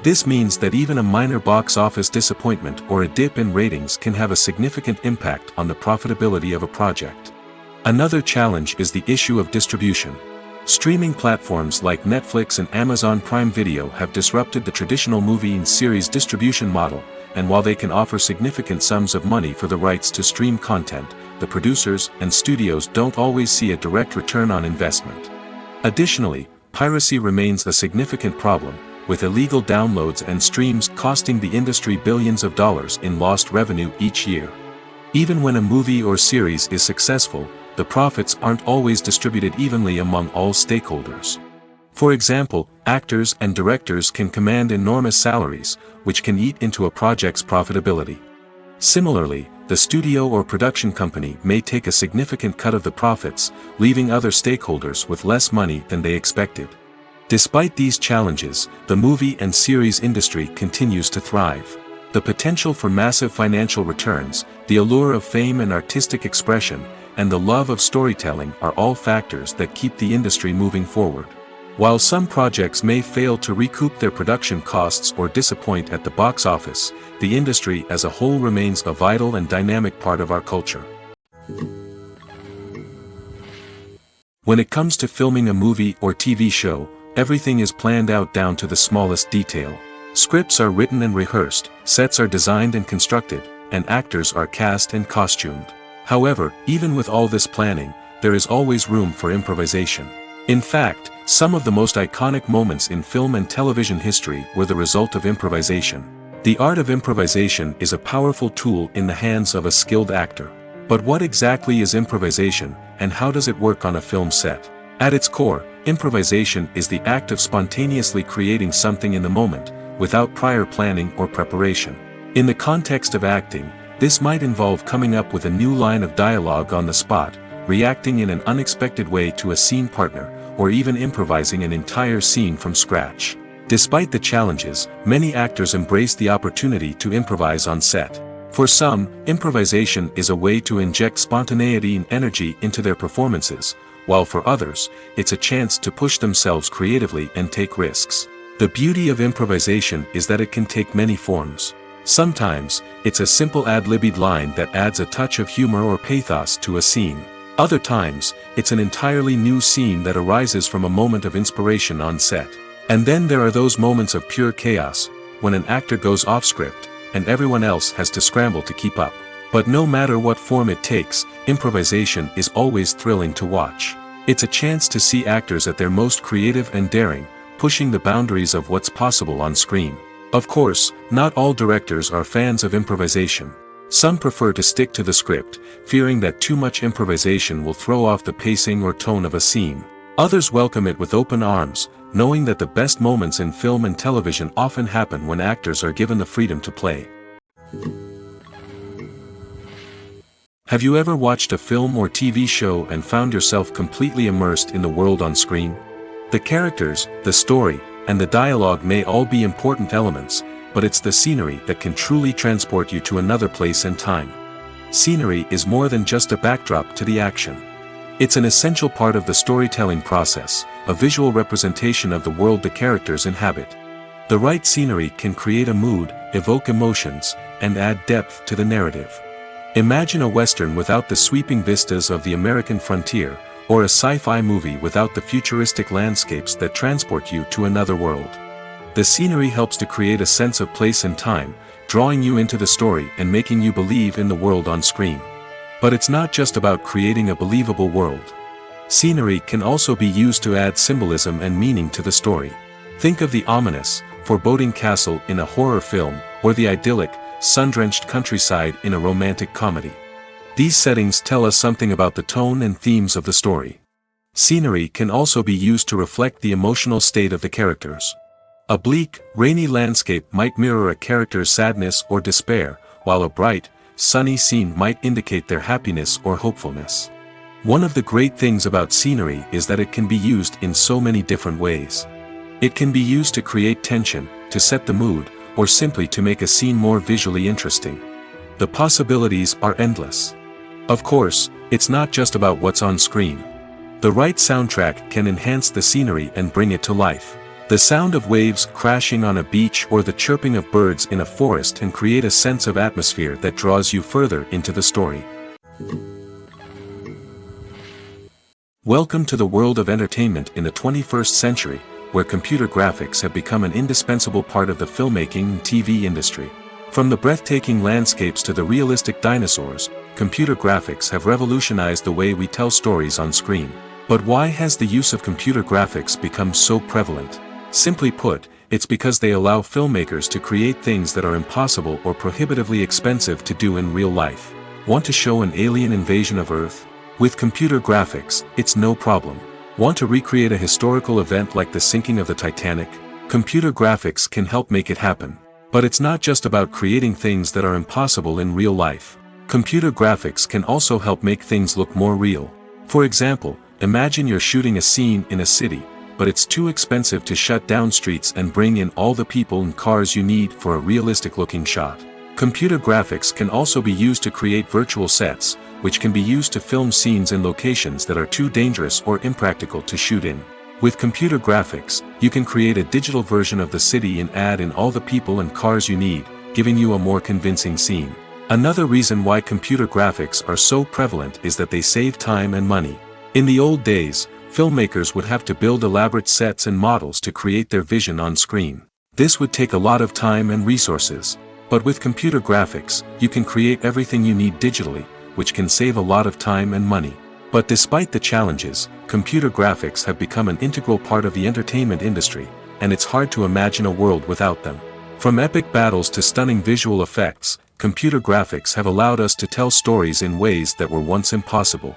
This means that even a minor box office disappointment or a dip in ratings can have a significant impact on the profitability of a project. Another challenge is the issue of distribution. Streaming platforms like Netflix and Amazon Prime Video have disrupted the traditional movie and series distribution model, and while they can offer significant sums of money for the rights to stream content, the producers and studios don't always see a direct return on investment. Additionally, piracy remains a significant problem, with illegal downloads and streams costing the industry billions of dollars in lost revenue each year. Even when a movie or series is successful, the profits aren't always distributed evenly among all stakeholders. For example, actors and directors can command enormous salaries, which can eat into a project's profitability. Similarly, the studio or production company may take a significant cut of the profits, leaving other stakeholders with less money than they expected. Despite these challenges, the movie and series industry continues to thrive. The potential for massive financial returns, the allure of fame and artistic expression, and the love of storytelling are all factors that keep the industry moving forward. While some projects may fail to recoup their production costs or disappoint at the box office, the industry as a whole remains a vital and dynamic part of our culture. When it comes to filming a movie or TV show, everything is planned out down to the smallest detail. Scripts are written and rehearsed, sets are designed and constructed, and actors are cast and costumed. However, even with all this planning, there is always room for improvisation. In fact, some of the most iconic moments in film and television history were the result of improvisation. The art of improvisation is a powerful tool in the hands of a skilled actor. But what exactly is improvisation, and how does it work on a film set? At its core, improvisation is the act of spontaneously creating something in the moment, without prior planning or preparation. In the context of acting, this might involve coming up with a new line of dialogue on the spot, reacting in an unexpected way to a scene partner, or even improvising an entire scene from scratch. Despite the challenges, many actors embrace the opportunity to improvise on set. For some, improvisation is a way to inject spontaneity and energy into their performances, while for others, it's a chance to push themselves creatively and take risks. The beauty of improvisation is that it can take many forms. Sometimes, it's a simple ad-libbed line that adds a touch of humor or pathos to a scene. Other times, it's an entirely new scene that arises from a moment of inspiration on set. And then there are those moments of pure chaos, when an actor goes off script, and everyone else has to scramble to keep up. But no matter what form it takes, improvisation is always thrilling to watch. It's a chance to see actors at their most creative and daring, pushing the boundaries of what's possible on screen. Of course, not all directors are fans of improvisation. Some prefer to stick to the script, fearing that too much improvisation will throw off the pacing or tone of a scene. Others welcome it with open arms, knowing that the best moments in film and television often happen when actors are given the freedom to play. Have you ever watched a film or TV show and found yourself completely immersed in the world on screen? The characters, the story, and the dialogue may all be important elements, but it's the scenery that can truly transport you to another place and time. Scenery is more than just a backdrop to the action. It's an essential part of the storytelling process, a visual representation of the world the characters inhabit. The right scenery can create a mood, evoke emotions, and add depth to the narrative. Imagine a Western without the sweeping vistas of the American frontier, or a sci-fi movie without the futuristic landscapes that transport you to another world. The scenery helps to create a sense of place and time, drawing you into the story and making you believe in the world on screen. But it's not just about creating a believable world. Scenery can also be used to add symbolism and meaning to the story. Think of the ominous, foreboding castle in a horror film, or the idyllic, sun-drenched countryside in a romantic comedy. These settings tell us something about the tone and themes of the story. Scenery can also be used to reflect the emotional state of the characters. A bleak, rainy landscape might mirror a character's sadness or despair, while a bright, sunny scene might indicate their happiness or hopefulness. One of the great things about scenery is that it can be used in so many different ways. It can be used to create tension, to set the mood, or simply to make a scene more visually interesting. The possibilities are endless. Of course, it's not just about what's on screen. The right soundtrack can enhance the scenery and bring it to life. The sound of waves crashing on a beach or the chirping of birds in a forest can create a sense of atmosphere that draws you further into the story. Welcome to the world of entertainment in the 21st century, where computer graphics have become an indispensable part of the filmmaking and TV industry. From the breathtaking landscapes to the realistic dinosaurs, computer graphics have revolutionized the way we tell stories on screen. But why has the use of computer graphics become so prevalent? Simply put, it's because they allow filmmakers to create things that are impossible or prohibitively expensive to do in real life. Want to show an alien invasion of Earth? With computer graphics, it's no problem. Want to recreate a historical event like the sinking of the Titanic? Computer graphics can help make it happen. But it's not just about creating things that are impossible in real life. Computer graphics can also help make things look more real. For example, imagine you're shooting a scene in a city, but it's too expensive to shut down streets and bring in all the people and cars you need for a realistic-looking shot. Computer graphics can also be used to create virtual sets, which can be used to film scenes in locations that are too dangerous or impractical to shoot in. With computer graphics, you can create a digital version of the city and add in all the people and cars you need, giving you a more convincing scene. Another reason why computer graphics are so prevalent is that they save time and money. In the old days, filmmakers would have to build elaborate sets and models to create their vision on screen. This would take a lot of time and resources. But with computer graphics, you can create everything you need digitally, which can save a lot of time and money. But despite the challenges, computer graphics have become an integral part of the entertainment industry, and it's hard to imagine a world without them. From epic battles to stunning visual effects, computer graphics have allowed us to tell stories in ways that were once impossible.